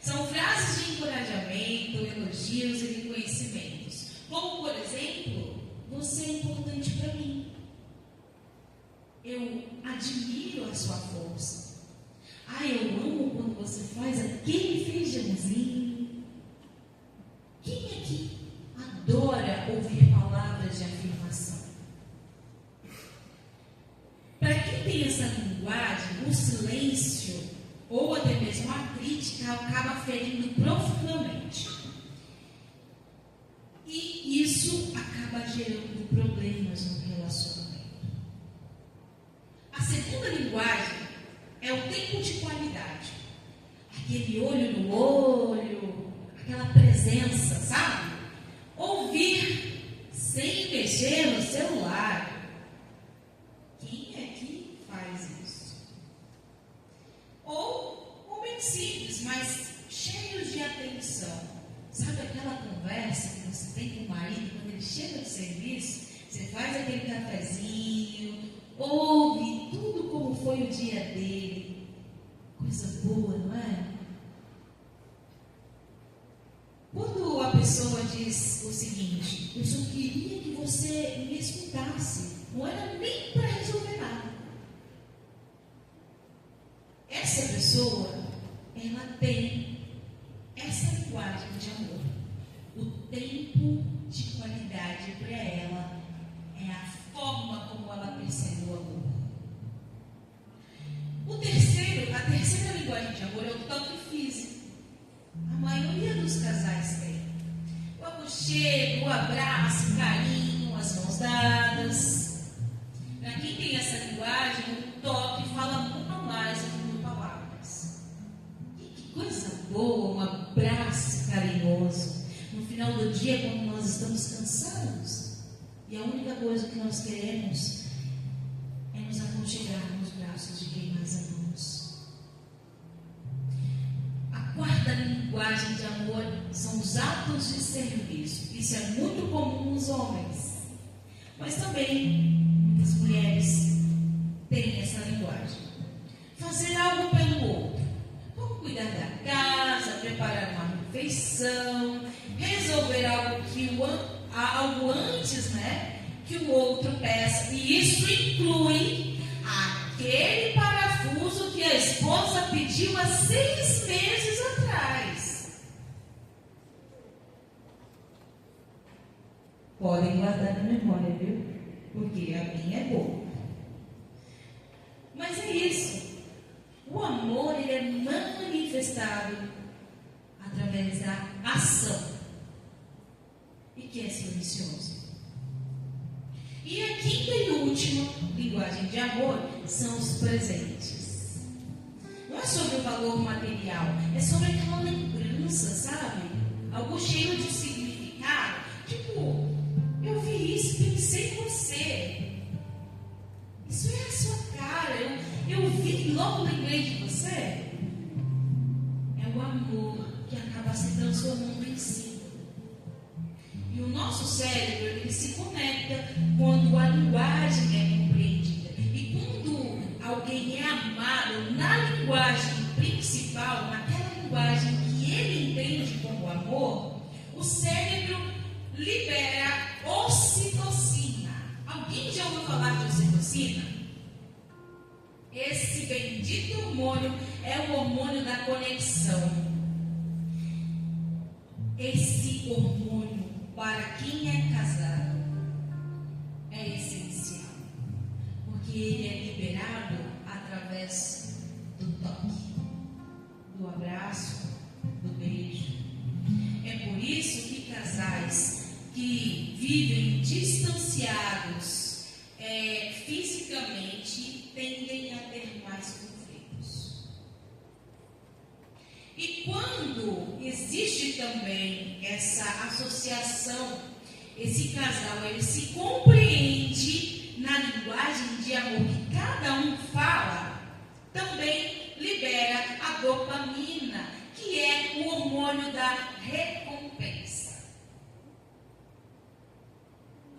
São frases de encorajamento, elogios e reconhecimentos. Como, por exemplo, você é importante para mim. Eu admiro a sua força.
cafezinho. Quem aqui adora ouvir palavras de afirmação? Para quem tem essa linguagem, o silêncio ou até mesmo a crítica acaba ferindo profundamente. E isso acaba gerando problemas no relacionamento. A segunda linguagem é o tempo de qualidade. Aquele olho no olho, aquela presença, sabe? Ouvir sem mexer no celular. Quem é que faz isso? Ou homens simples, mas cheios de atenção. Sabe aquela conversa que você tem com o marido quando ele chega do serviço? Você faz aquele cafezinho, ouve tudo como foi o dia dele. Coisa boa, não é? Quando a pessoa diz o seguinte: eu só queria que você me escutasse, não era nem para resolver nada. Essa pessoa, ela tem essa linguagem de amor. O tempo de qualidade para ela é a forma como ela percebe o amor. A terceira linguagem de amor é o toque físico. A maioria dos casais tem. O aconchego, o abraço, o carinho, as mãos dadas. Para quem tem essa linguagem, o toque fala muito mais do que mil palavras. E que coisa boa, um abraço carinhoso. No final do dia, quando nós estamos cansados, e a única coisa que nós queremos é nos aconchegar nos braços de quem mais amamos. A quarta linguagem de amor são os atos de serviço. Isso é muito comum nos homens, mas também muitas mulheres têm essa linguagem. Fazer algo pelo outro. Vamos cuidar da casa, preparar uma refeição, resolver algo antes, que o outro peça. E isso inclui aquele parafuso que a esposa pediu há 6 meses atrás. Podem guardar na memória, viu? Porque a minha é boa. Mas é isso. O amor, ele é manifestado através da ação. E que é silencioso. E a quinta e última linguagem de amor são os presentes. Não é sobre o valor material, é sobre aquela lembrança, sabe? Algo cheio de significado. Tipo, eu vi isso, pensei em você. Isso é a sua cara. Eu vi e logo lembrei de você. É o amor que acaba se transformando em si. E o nosso cérebro, ele se conecta quando a linguagem é compreendida. E quando alguém é amado na linguagem principal, naquela linguagem que ele entende como amor, o cérebro libera ocitocina. Alguém já ouviu falar de ocitocina? Esse bendito hormônio é o hormônio da conexão. Esse hormônio, para quem é casado, é essencial, porque ele é liberado através do toque, do abraço, do beijo. É por isso que casais que vivem distanciados fisicamente tendem a ter mais conflitos. E quando existe também essa associação, esse casal, ele se compreende na linguagem de amor que cada um fala, também libera a dopamina, que é o hormônio da recompensa.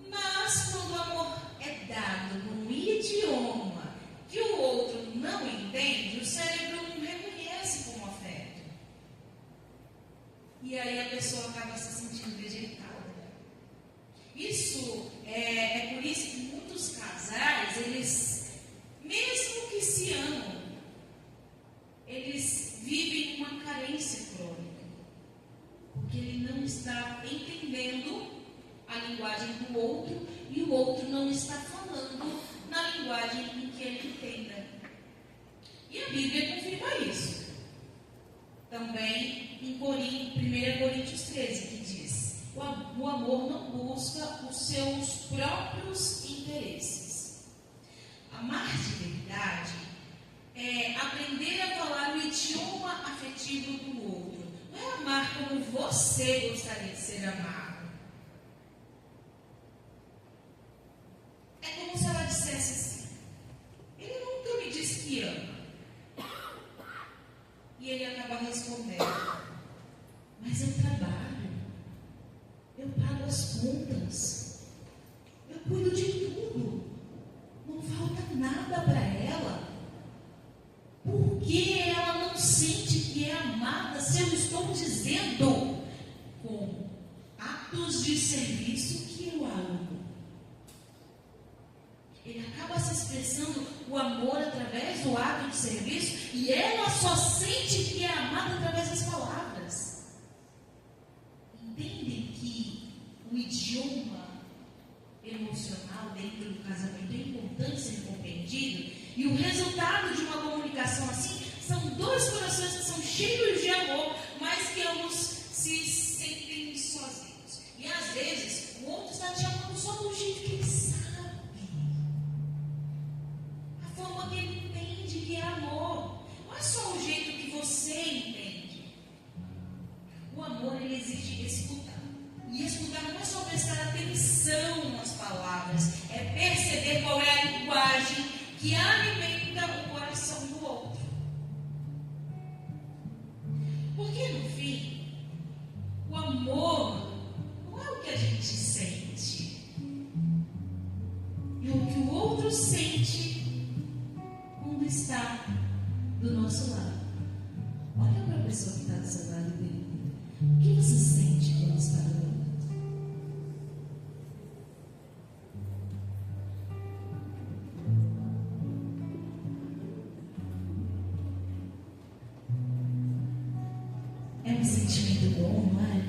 Mas quando o amor é dado num idioma que o outro não entende, o cérebro não reconhece como afeto. E aí a pessoa acaba se sentindo rejeitada. Isso é por isso que muitos casais, eles, mesmo que se amam, eles vivem uma carência crônica.
está entendendo a linguagem do outro e o outro não está falando na linguagem em que ele entenda. E a Bíblia confirma isso. Também em 1 Coríntios 13, que diz: o amor não busca os seus próprios interesses. Amar de verdade é aprender a falar o idioma afetivo do outro. Não é amar como você gostaria de ser amado. É como se ela dissesse assim: ele nunca me disse que ama. E ele acaba respondendo: mas eu trabalho, eu pago as contas, eu cuido de tudo, não falta nada para ela. Por que ela não sente que é amada se eu estou dizendo com atos de serviço que eu a amo? Ele acaba se expressando o amor através do ato de serviço e ela só sente que é amada através das palavras. Entendem que o idioma emocional dentro do casamento é importante ser compreendido? E o resultado de uma comunicação assim são dois corações que são cheios de amor, mas que ambos se sentem sozinhos. E às vezes o outro está te amando só do jeito que ele sabe, a forma que ele entende que é amor. Não é só o jeito que você entende. O amor, ele exige escutar. E escutar não é só prestar atenção nas palavras, é perceber qual é a linguagem que alimenta o coração do outro. Porque no fim, o amor não é o que a gente sente, é o que o outro sente quando está do nosso lado. Olha para a pessoa que está do seu lado dele. O que você sente quando está do lado? É um sentimento bom, não é?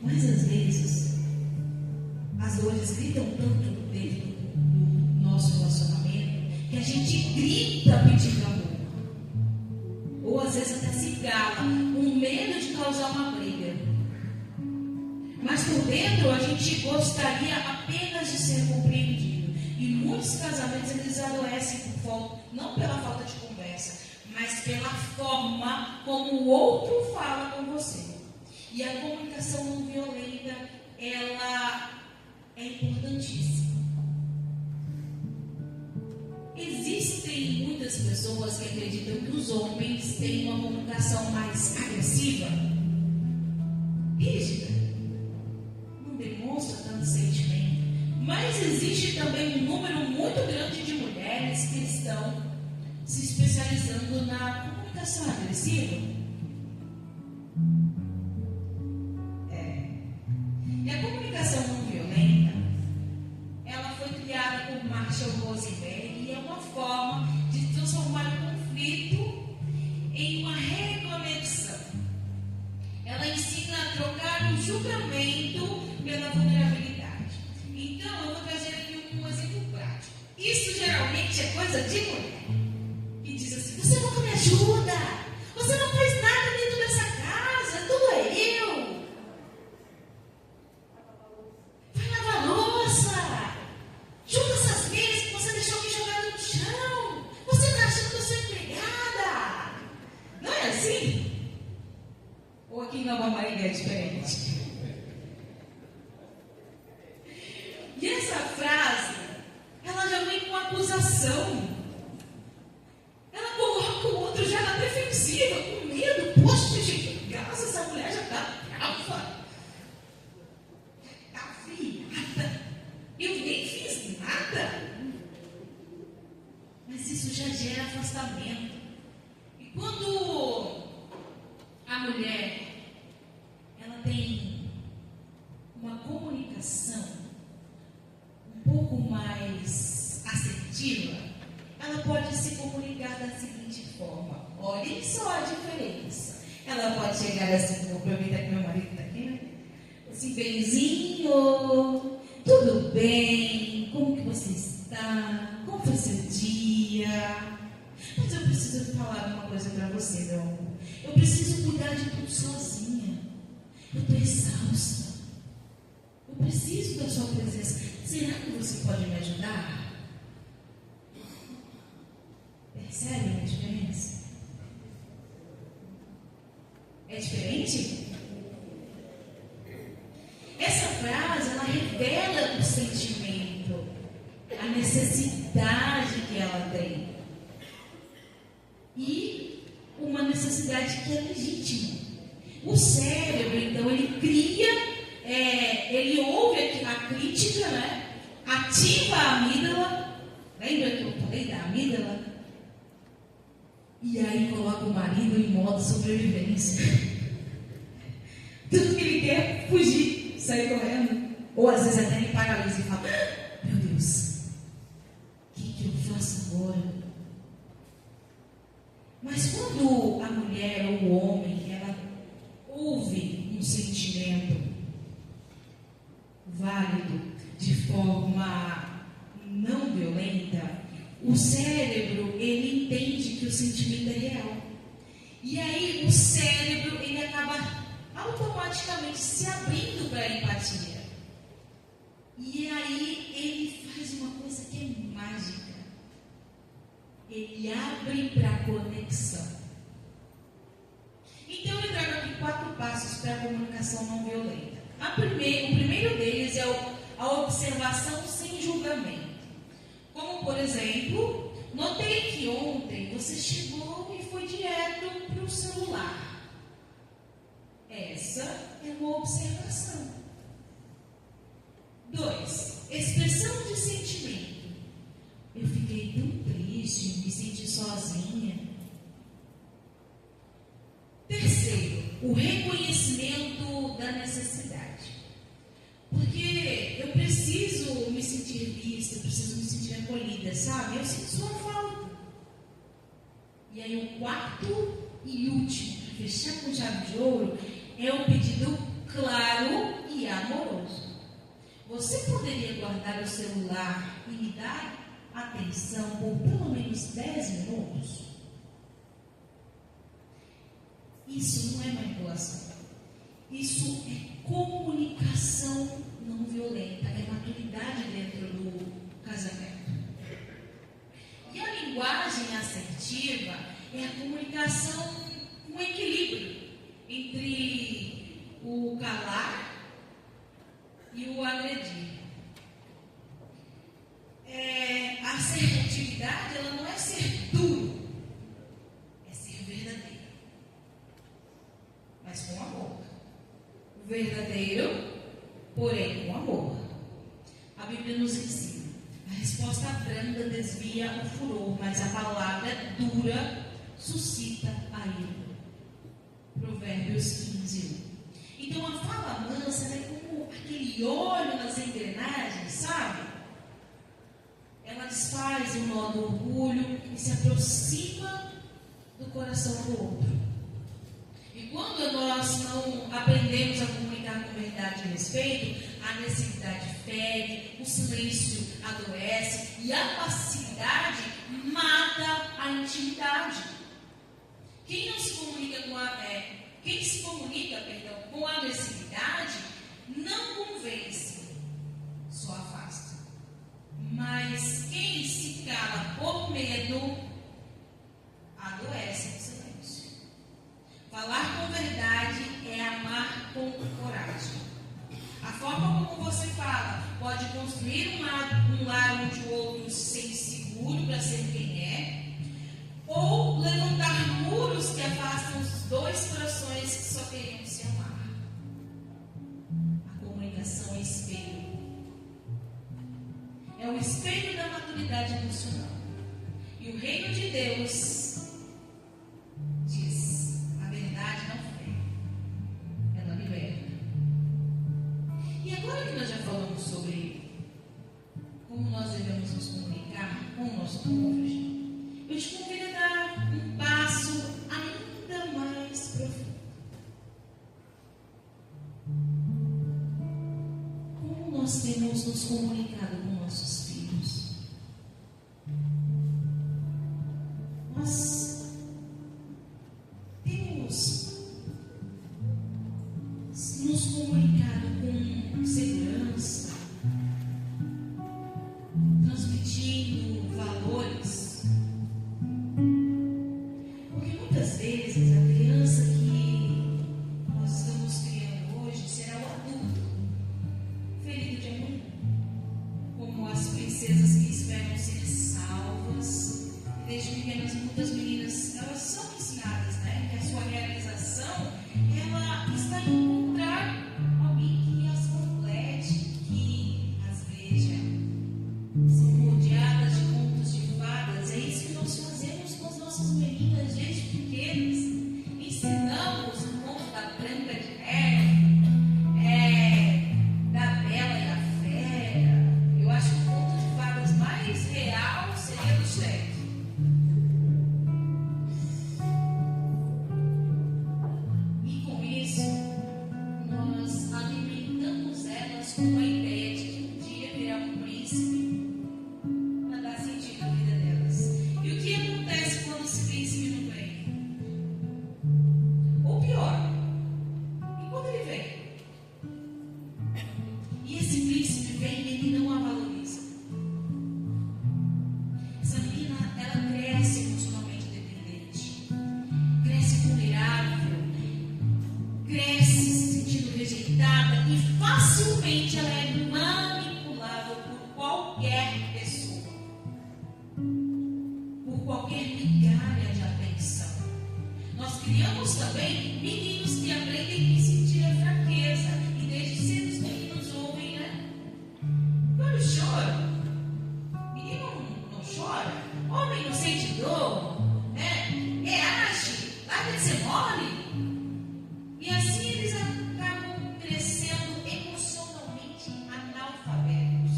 Mas às vezes as dores gritam tanto dentro do nosso relacionamento que a gente grita pedindo amor. Ou às vezes até se cala, com medo de causar uma briga. Mas por dentro a gente gostaria apenas de ser compreendido. E muitos casamentos eles adoecem por falta, não pela falta de conversa, mas pela forma como o outro fala com você. E a comunicação não violenta, ela é importantíssima. Existem muitas pessoas que acreditam que os homens têm uma comunicação mais agressiva, rígida, não demonstra tanto sentimento. Mas existe também um número muito grande de mulheres que estão se especializando na comunicação agressiva. E a comunicação não violenta, ela foi criada por Marshall Rosenberg e é uma forma de transformar o conflito em uma reconexão. Ela ensina a trocar o julgamento pela vulnerabilidade. Então, eu vou trazer aqui um exemplo prático. Isso geralmente é coisa de mulher. E diz assim: você nunca me ajuda, você não faz nada dentro dessa casa, tudo é eu. Vai lavar louça, junta essas meias que você deixou aqui jogadas no chão, você está achando que eu sou empregada. Não é assim? Ou aqui em Nova Maringá é diferente? E essa frase, ela já vem com acusação. Ela coloca o outro já na defensiva, com medo. Poxa, gente, graças, essa mulher já está brava. Está virada. Eu nem fiz nada. Mas isso já gera afastamento. E quando a mulher ela tem uma comunicação um pouco mais assertiva, ela pode se comunicar da seguinte forma. Olhem só a diferença.
Ela pode chegar assim, vou aproveitar que meu marido está aqui, né? Assim, benzinho, tudo bem? Como que você está? Como foi seu dia? Mas eu preciso falar uma coisa para você, meu amor. Eu preciso cuidar de tudo sozinha. Eu estou exausta. Eu preciso da sua presença. Será que você pode me ajudar? Percebe a diferença? É diferente? Essa frase, ela revela o sentimento, a necessidade que ela tem. E uma necessidade que é legítima. O cérebro, então, ele cria, ele ouve a crítica, né? Ativa a amígdala. Lembra que eu falei da amígdala? E aí coloca o marido em modo sobrevivência. Tudo que ele quer é fugir, sair correndo. Ou às vezes até ele paralisa e fala: meu Deus, o que eu faço agora? Mas quando a mulher ou o homem, ela ouve um sentimento válido, de forma não violenta, o cérebro, ele entende que o sentimento é real. E aí o cérebro, ele acaba automaticamente se abrindo para a empatia. E aí ele faz uma coisa que é mágica. Ele abre para a conexão. Então eu trago aqui 4 passos para a comunicação não violenta. O primeiro deles é a observação sem julgamento. Como, por exemplo, notei que ontem você chegou e foi direto para o celular. Essa é uma observação. 2. Expressão de sentimento. Eu fiquei tão triste, me senti sozinha. 3. O reconhecimento da necessidade. Porque eu preciso me sentir vista, eu preciso me sentir acolhida, sabe? Eu sinto sua falta. E aí o 4 e último, para fechar com chave de ouro, é um pedido claro e amoroso. Você poderia guardar o celular e me dar atenção por pelo menos 10 minutos? Isso não é manipulação. Isso é comunicação não violenta, é maturidade dentro do casamento. E a linguagem assertiva é a comunicação com equilíbrio entre o calar e o agredir. A assertividade, ela não é ser duro, é ser verdadeiro, mas com amor. Verdadeiro, porém com amor. A Bíblia nos ensina: a resposta branda desvia o furor, mas a palavra dura suscita a ira. Provérbios 15. Então a fala mansa é como aquele óleo nas engrenagens, sabe? Ela desfaz o nó do orgulho e se aproxima do coração do outro. E quando nós não aprendemos a comunicar com verdade e respeito, a agressividade fere, o silêncio adoece e a passividade mata a intimidade. Quem se comunica com agressividade não convence, só afasta. Mas quem se cala por medo adoece em silêncio. Falar com verdade é amar com coragem. A forma como você fala pode construir um lar onde o outro se sente seguro para ser quem é, ou levantar muros que afastam os dois corações que só queriam se amar. A comunicação é espelho. É o espelho da maturidade emocional. E o reino de Deus diz: a verdade não fere, ela liberta. E agora que nós já falamos sobre como nós devemos nos comunicar com o nosso cônjuge, eu te convido a dar um passo ainda mais profundo. nos comunicado com nossos filhos? Nós temos nos comunicado com segurança, transmitindo valores? Porque muitas vezes a criança que nós estamos criando hoje será o adulto ferido de amanhã, como as princesas que esperam ser salvas. E desde pequenas, muitas meninas, elas são ensinadas, né, que a sua realização, ela está em encontrar alguém que as complete, que as veja. São rodeadas de contos de fadas. É isso que nós fazemos com as nossas meninas desde pequenas. Ensinamos o conto da Branca de Neve, da Bela e a Fera. Eu acho que o conto de fadas mais real seria do Shrek. E com isso, nós alimentamos elas com a ideia de que um dia virá um príncipe para dar sentido à vida delas. E o que acontece quando esse príncipe não vem? Ou pior, e quando ele vem? E esse príncipe vem e ele não a valoriza. Essa menina, ela cresce emocionalmente dependente, cresce vulnerável, cresce se sentindo rejeitada e facilmente ela é manipulável por qualquer pessoa, por qualquer migalha de atenção. Nós criamos também meninos que aprendem que sentir é fraqueza, e desde cedo os meninos ouvem, né? Quando chora, menino não chora, homem não sente dor, né? Reage, larga de ser mole. E assim eles acabam crescendo emocionalmente analfabetos.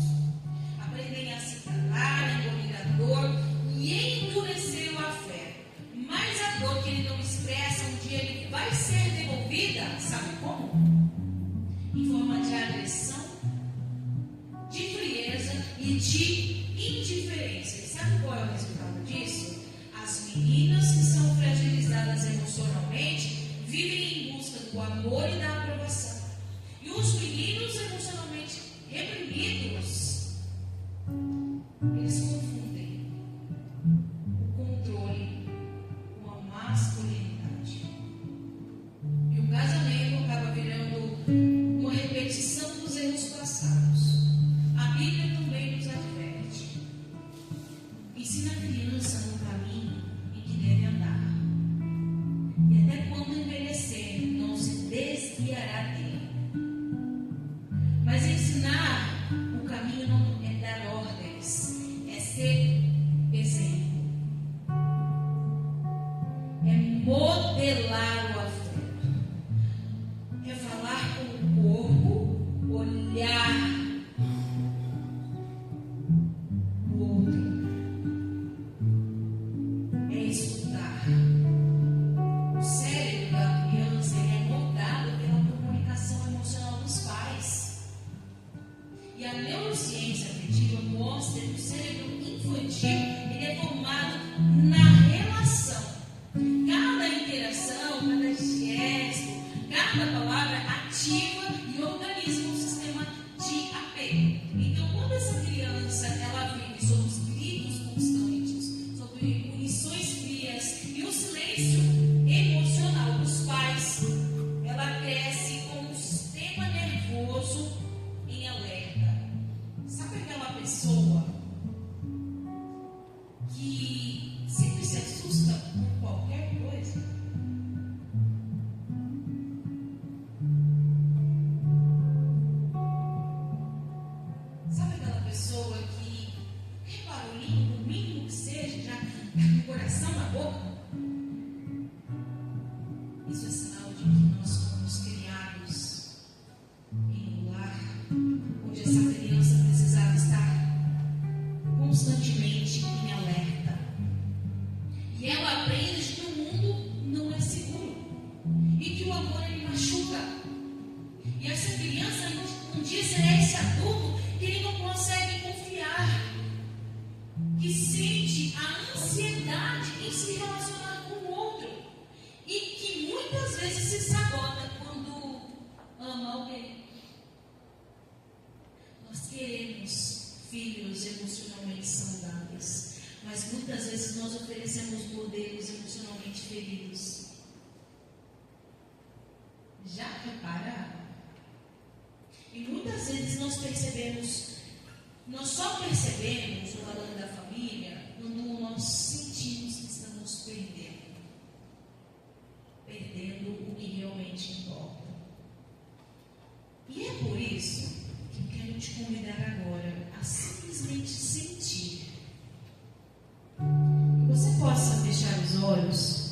Aprendem a se calar, engolir a dor e endurecer o afeto. Mas a dor que ele não expressa, um dia ele vai ser devolvida, sabe como? Em forma de agressão, de frieza e de indiferença. E sabe qual é o resultado disso? As meninas que são fragilizadas emocionalmente vivem em busca do amor e da aprovação. E os meninos emocionalmente reprimidos, eles confundem o controle com a masculinidade. E o casamento acaba virando uma repetição dos erros passados. A Bíblia também nos adverte. Ensina a criança no caminho em que deve andar. E até quando envelhecer, não se desviará dele. Mas ensinar o caminho não é dar ordens, é ser exemplo. É modelar o afeto. É falar com o corpo, olhar o outro. É escutar. O cérebro da criança é moldado pela comunicação emocional dos pais. E a neurociência afetiva mostra que o cérebro infantil ele é formado na relação. Cada interação, cada gesto, cada palavra ativa e organiza um sistema de apego. Então, quando essa criança ela vive sob os gritos constantes, sob punições frias e o silêncio emocional dos pais, ela cresce com um sistema nervoso em alerta. Sabe aquela pessoa que sempre se assusta com qualquer coisa? Sabe aquela pessoa que repara o mínimo que seja, já tá com o coração na boca? Isso é sinal de que nós fomos criados em um lar onde essa criança precisava estar constantemente em alerta. E ela aprende que o mundo não é seguro e que o amor ele machuca. E essa criança um dia será esse adulto
porque ele não consegue confiar, que sente a ansiedade em se relacionar com o outro e que muitas vezes se sabota quando ama alguém. Nós queremos filhos emocionalmente saudáveis, mas muitas vezes nós oferecemos modelos emocionalmente feridos. Já repararam? E muitas vezes nós só percebemos o valor da família quando nós sentimos que estamos perdendo o que realmente importa. E é por isso que eu quero te convidar agora a simplesmente sentir. Que você possa fechar os olhos.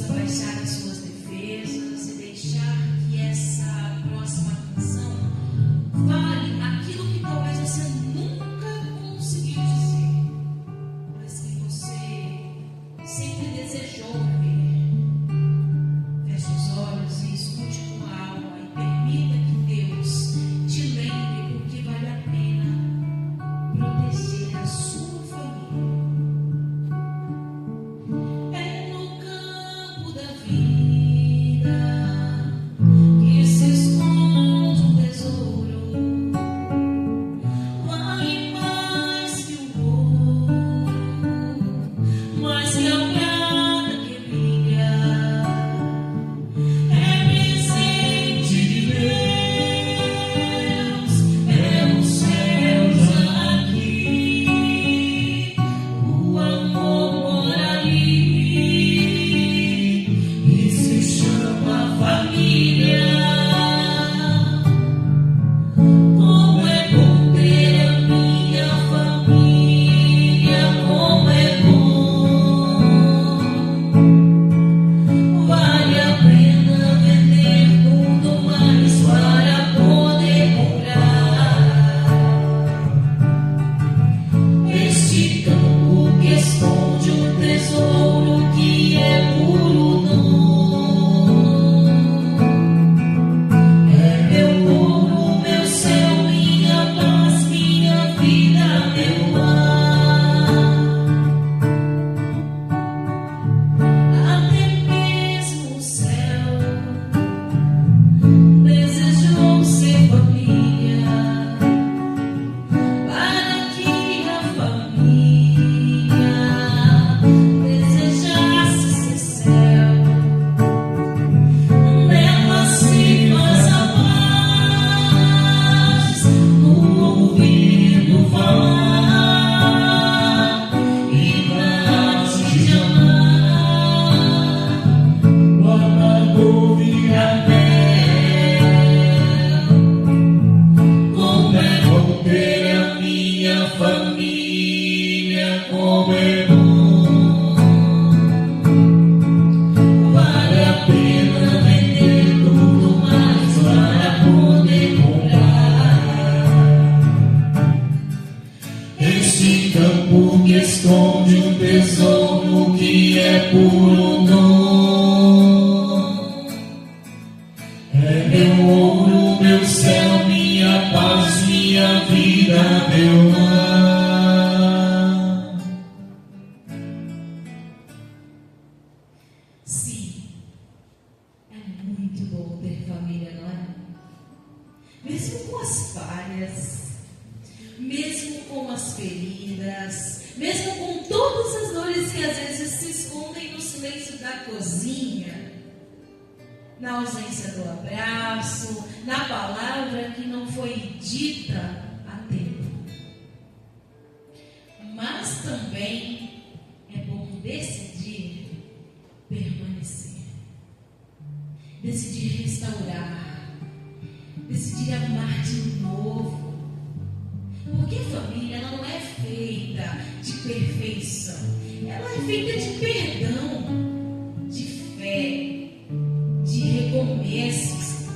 Baixar as suas defesas e deixar que essa próxima canção fale aquilo que talvez você nunca conseguiu dizer, mas que você sempre desejou ouvir. Feche os olhos e escute com a alma e permita que Deus te lembre porque vale a pena proteger a sua família.
Esconde um tesouro que é puro dom. É meu ouro, meu céu, minha paz, minha vida, meu lar.
Sim, é muito bom ter família, não é? Mesmo com as falhas, mesmo com as feridas, mesmo com todas as dores que às vezes se escondem no silêncio da cozinha, na ausência do abraço, na palavra que não foi dita a tempo. Mas também é bom decidir permanecer, decidir restaurar, decidir amar de novo. Porque a família não é feita de perfeição, ela é feita de perdão, de fé, de recomeços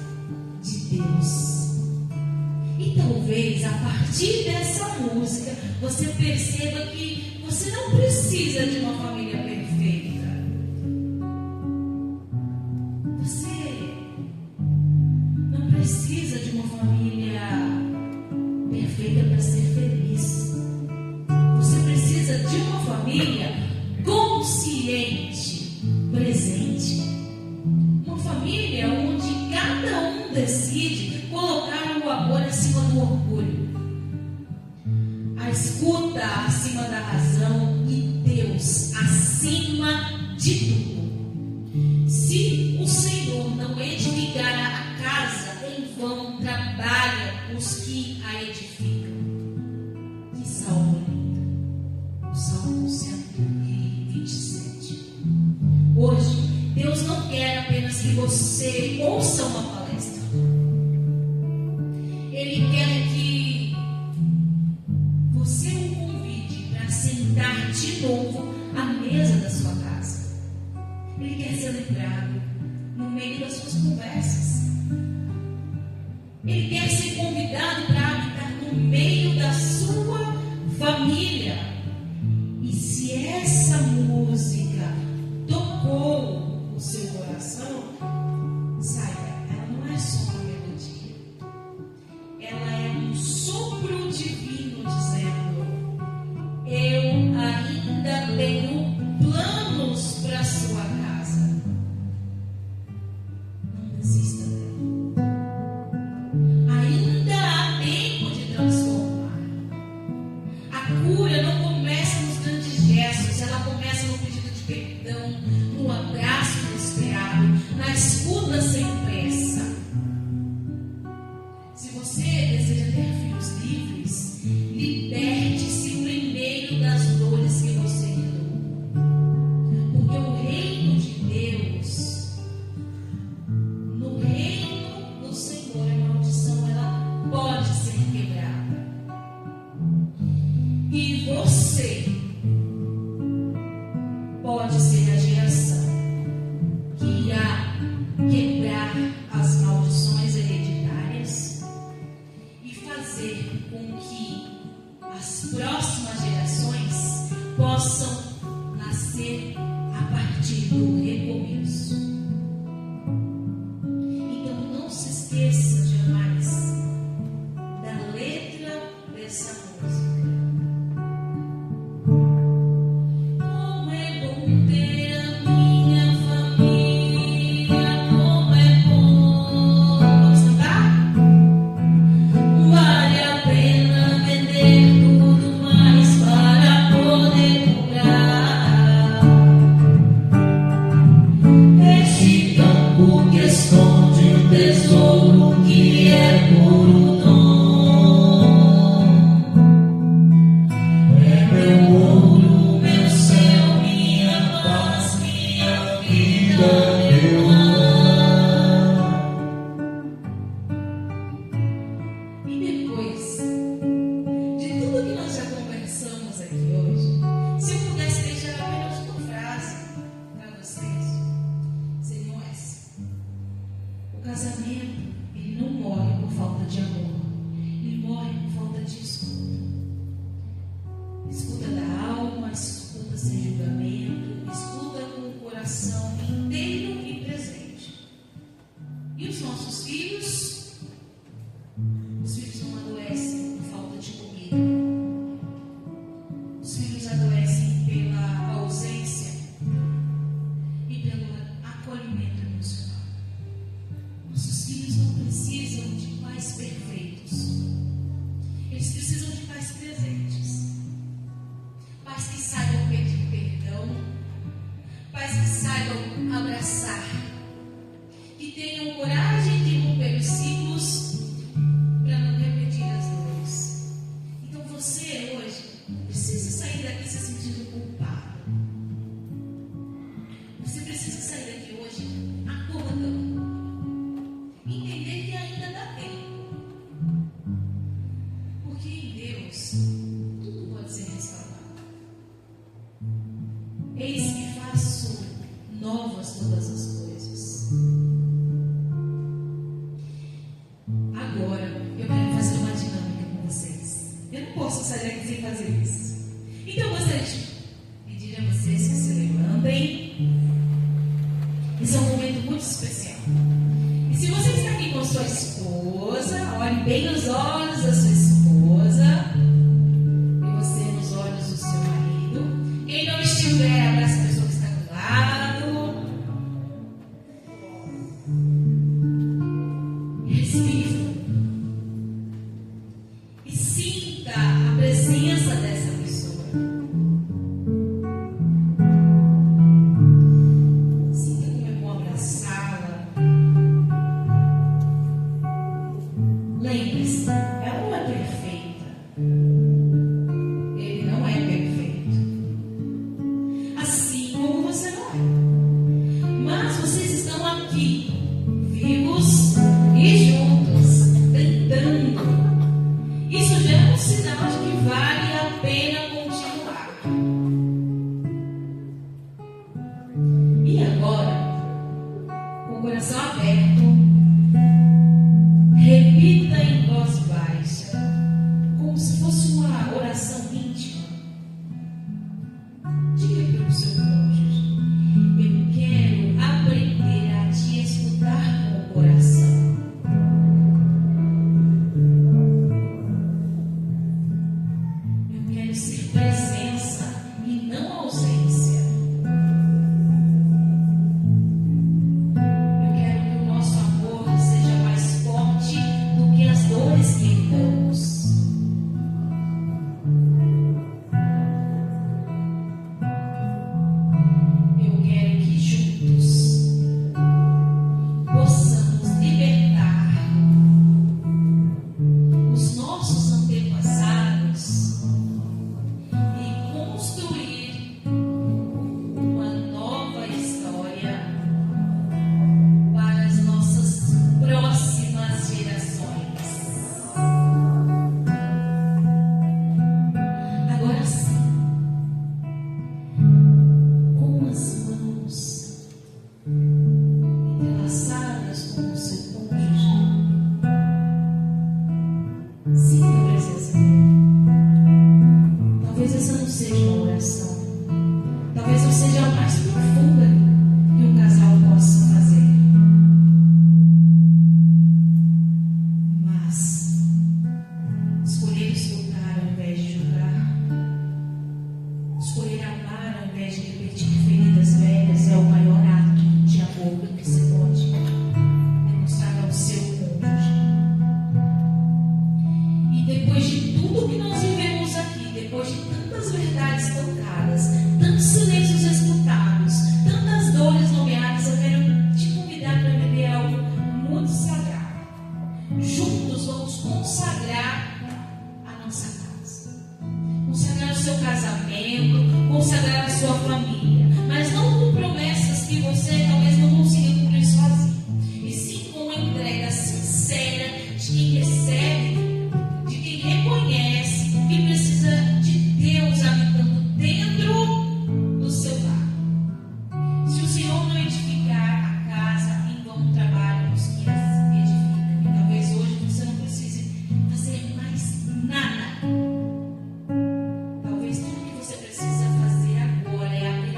de Deus. E talvez a partir dessa música você perceba que você não precisa de uma família perfeita,
amor acima do orgulho, a escuta acima da razão e Deus acima de tudo. Se o Senhor não edificar a casa, em vão trabalham os que a edificam. Que salmo lindo! O Salmo 127. Hoje, Deus não quer apenas que você ouça uma palestra. Ele quer que você o convide para sentar de novo à mesa da sua casa. Ele quer ser lembrado no meio das suas conversas. Ele quer ser convidado para habitar no meio da sua família. E se essa música tocou o seu coração, saiba, ela não é só uma melodia. Ela é um sopro divino dizendo: eu ainda tenho planos para a sua casa. Não desista dela. Ainda há tempo de transformar. A cura não começa nos grandes gestos, ela começa no pedido de perdão, no abraço inesperado, na escuta sem pressa. Se você deseja ter filhos livres, liberte-se primeiro das dores que você herdou. Porque o reino de Deus, no reino do Senhor, a maldição ela pode ser quebrada. E você pode ser a geração que irá quebrar as maldições hereditárias e fazer com que as próximas gerações possam nascer a partir do recomeço. Então não se esqueça jamais da letra dessa música. Como é bom ter a minha família, como é bom. Vamos cantar? Vale a pena vender tudo mais para poder comprar
Este campo que esconde o tesouro que é puro dom. É meu ouro, meu céu, minha paz, minha vida, meu lar.
E depois de tudo que nós já conversamos aqui hoje, se eu pudesse deixar apenas uma frase para vocês, seriam essa: o casamento, ele não morre por falta de amor, ele morre por falta de escuta. Escuta da alma, escuta sem julgamento, escuta com o coração inteiro e presente. E os nossos filhos? Os filhos não adoecem por falta de comida. Os filhos adoecem pela ausência e pelo acolhimento emocional. Nossos filhos não precisam de pais perfeitos. Eles precisam de pais presentes. Pais que saibam pedir perdão. Pais que saibam abraçar. Que tenham coragem de romper os ciclos para não repetir as dores. Então você hoje precisa sair daqui se sentindo culpado. Você precisa sair daqui hoje acordando. Entender que ainda dá tempo. Porque em Deus tudo pode ser restaurado. Eis que faço novas todas as coisas. Agora eu quero fazer uma dinâmica com vocês. Eu não posso sair daqui sem fazer isso. Então eu gostaria de pedir a vocês que se levantem. Esse é um momento muito especial. E se você está aqui com sua esposa, olhe bem nos olhos da sua esposa e você nos olhos do seu marido. Quem não estiver, abraça a pessoa que está do lado. Respire fundo.
Lembre-se, ela não é perfeita. Ele não é perfeito. Assim como você não é. Mas vocês estão aqui, vivos e juntos, tentando. Isso já é um sinal de que vale a pena continuar. E agora, com o coração aberto, repita em voz baixa, como se fosse uma oração íntima. Diga para o seu cônjuge: eu quero aprender a te escutar com o coração. Eu quero ser presença e não ausência. Eu quero que o nosso amor seja mais forte do que as dores que herdamos. Eu quero que juntos possamos libertar os nossos antepassados e construir uma nova história para as nossas próximas gerações. Agora sim, com as mãos entrelaçadas com o seu cônjuge, sinta a presença dele. Talvez essa não seja uma oração. Talvez não seja a mais profunda que um casal possa fazer. Mas escolher escutar ao invés de julgar, escolher amar ao invés de repetir feridas velhas é o maior ato de amor que você pode demonstrar ao seu cônjuge. E depois de tudo que nós vivemos aqui, depois de tantas verdades tocadas, tantos silêncios escutados, tantas dores nomeadas, eu quero te convidar para viver algo muito sagrado. Juntos vamos consagrar a nossa casa, consagrar o seu casamento, consagrar a sua família, mas não com promessas que você talvez não consiga cumprir sozinho, e sim com uma entrega sincera de quem recebe, de quem reconhece que precisa de Deus habitando dentro do seu lar. Se o Senhor não edificar a casa, em vão trabalham os que as edificam. E talvez hoje você não precise fazer mais nada. Talvez tudo que você precisa fazer agora é abrir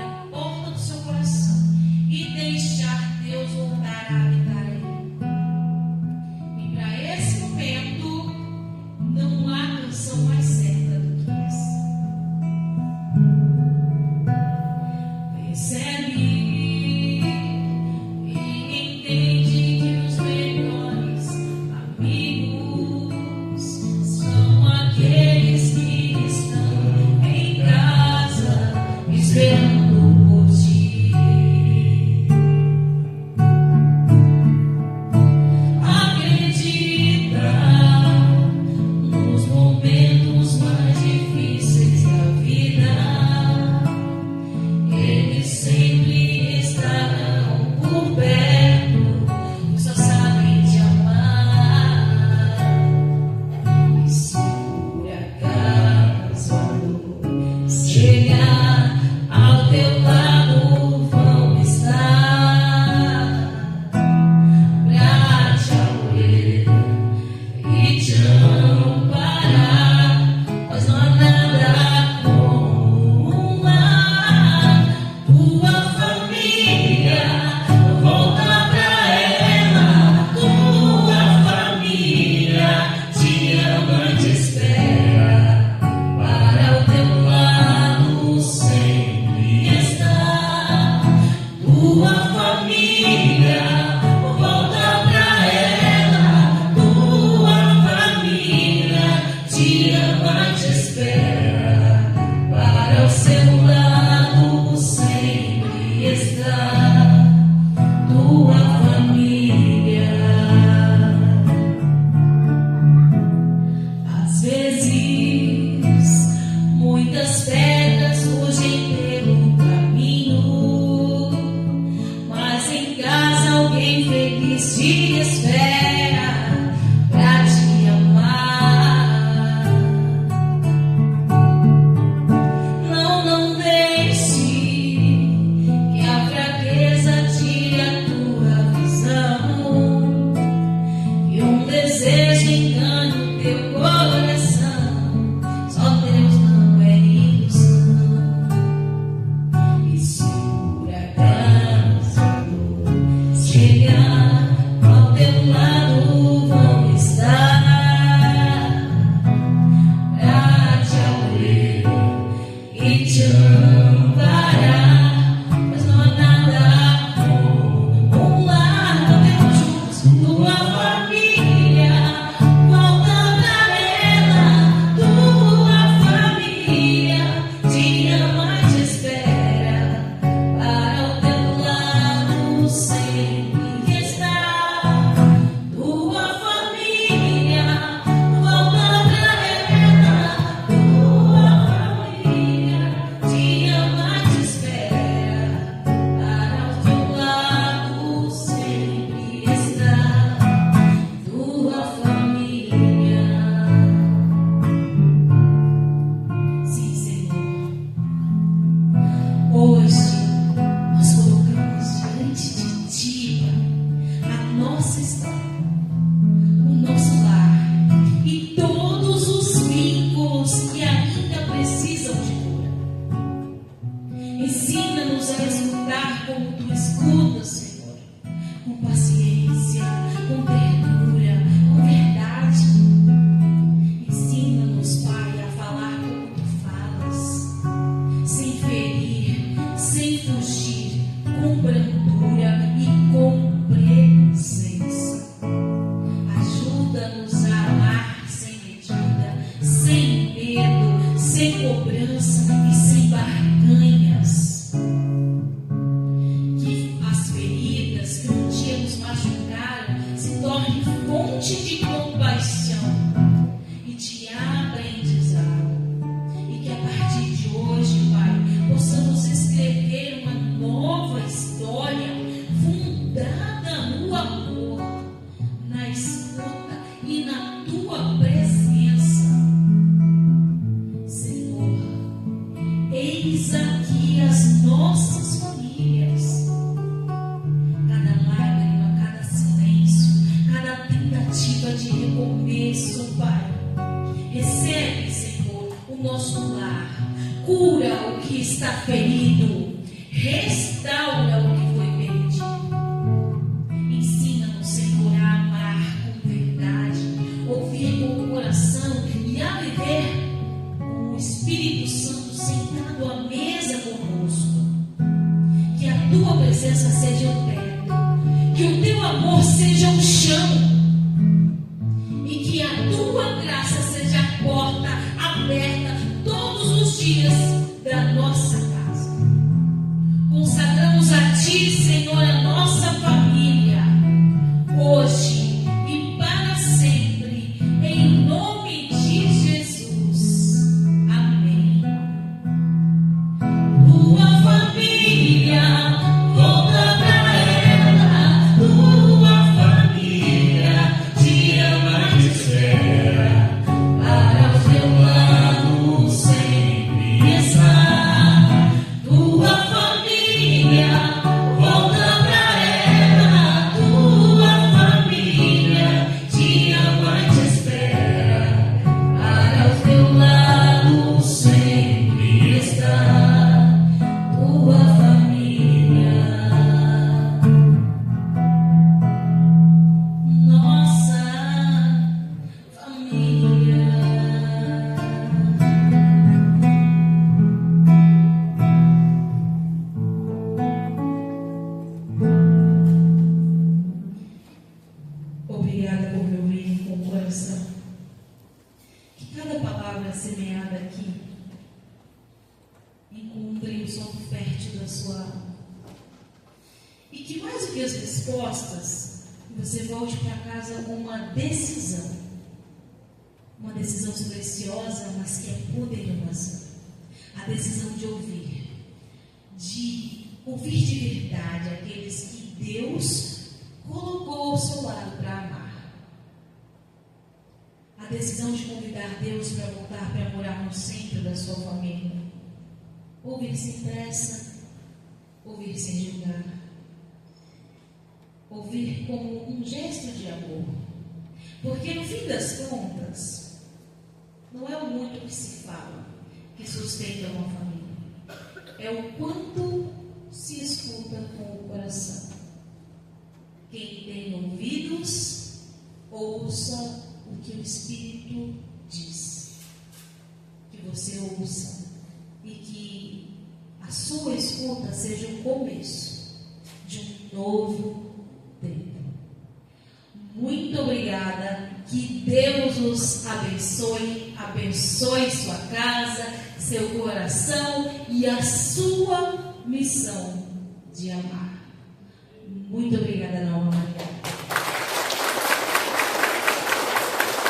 Ajuda-nos a amar sem medida, sem medo, sem cobrança e sem barganhas. Que as feridas que um dia nos machucaram se tornem fonte de compaixão e de aprendizado. E que a partir de hoje, Pai, possamos escrever uma nova história fundada no amor, na escuta e na Tua presença. Senhor, eis aqui as nossas famílias. Cada lágrima, cada silêncio, cada tentativa de recomeço, Pai. Recebe, Senhor, o nosso lar. Cura o que está ferido. Restaura o que foi perdido. Ensina-nos, Senhor, a amar com verdade, ouvir com o coração e a viver com o Espírito Santo sentado à mesa conosco. Que a Tua presença seja o teto, que o Teu amor seja o chão e que a Tua graça seja a porta aberta todos os dias da nossa casa. Consagramos a Ti, Senhor, a nossa família, hoje e para sempre, em nome de Jesus. Amém. Tua família, volta pra ela. Tua família te ama e te espera. Para o teu lado sempre está. Tua família, volta pra ela. Tua família te ama e te espera. Para o teu lado sempre está. Tua família, nossa família.
Obrigada por me ouvir com o coração. Que cada palavra semeada aqui encontre o solo fértil da sua alma. E que mais do que as respostas, você volte para casa com uma decisão. Uma decisão silenciosa, mas que é poderosa. A decisão de ouvir de verdade aqueles que Deus colocou ao seu lado para amar. A decisão de convidar Deus para voltar para morar no centro da sua família. Ouvir sem pressa, ouvir sem julgar. Ouvir como um gesto de amor. Porque no fim das contas, não é o muito que se fala que sustenta uma família. É o quanto se escuta com o coração. Quem tem ouvidos, ouça o que o Espírito diz. Que você ouça e que a sua escuta seja o começo de um novo tempo. Muito obrigada. Que Deus os abençoe. Abençoe sua casa, seu coração e a sua missão de amar. Muito obrigada,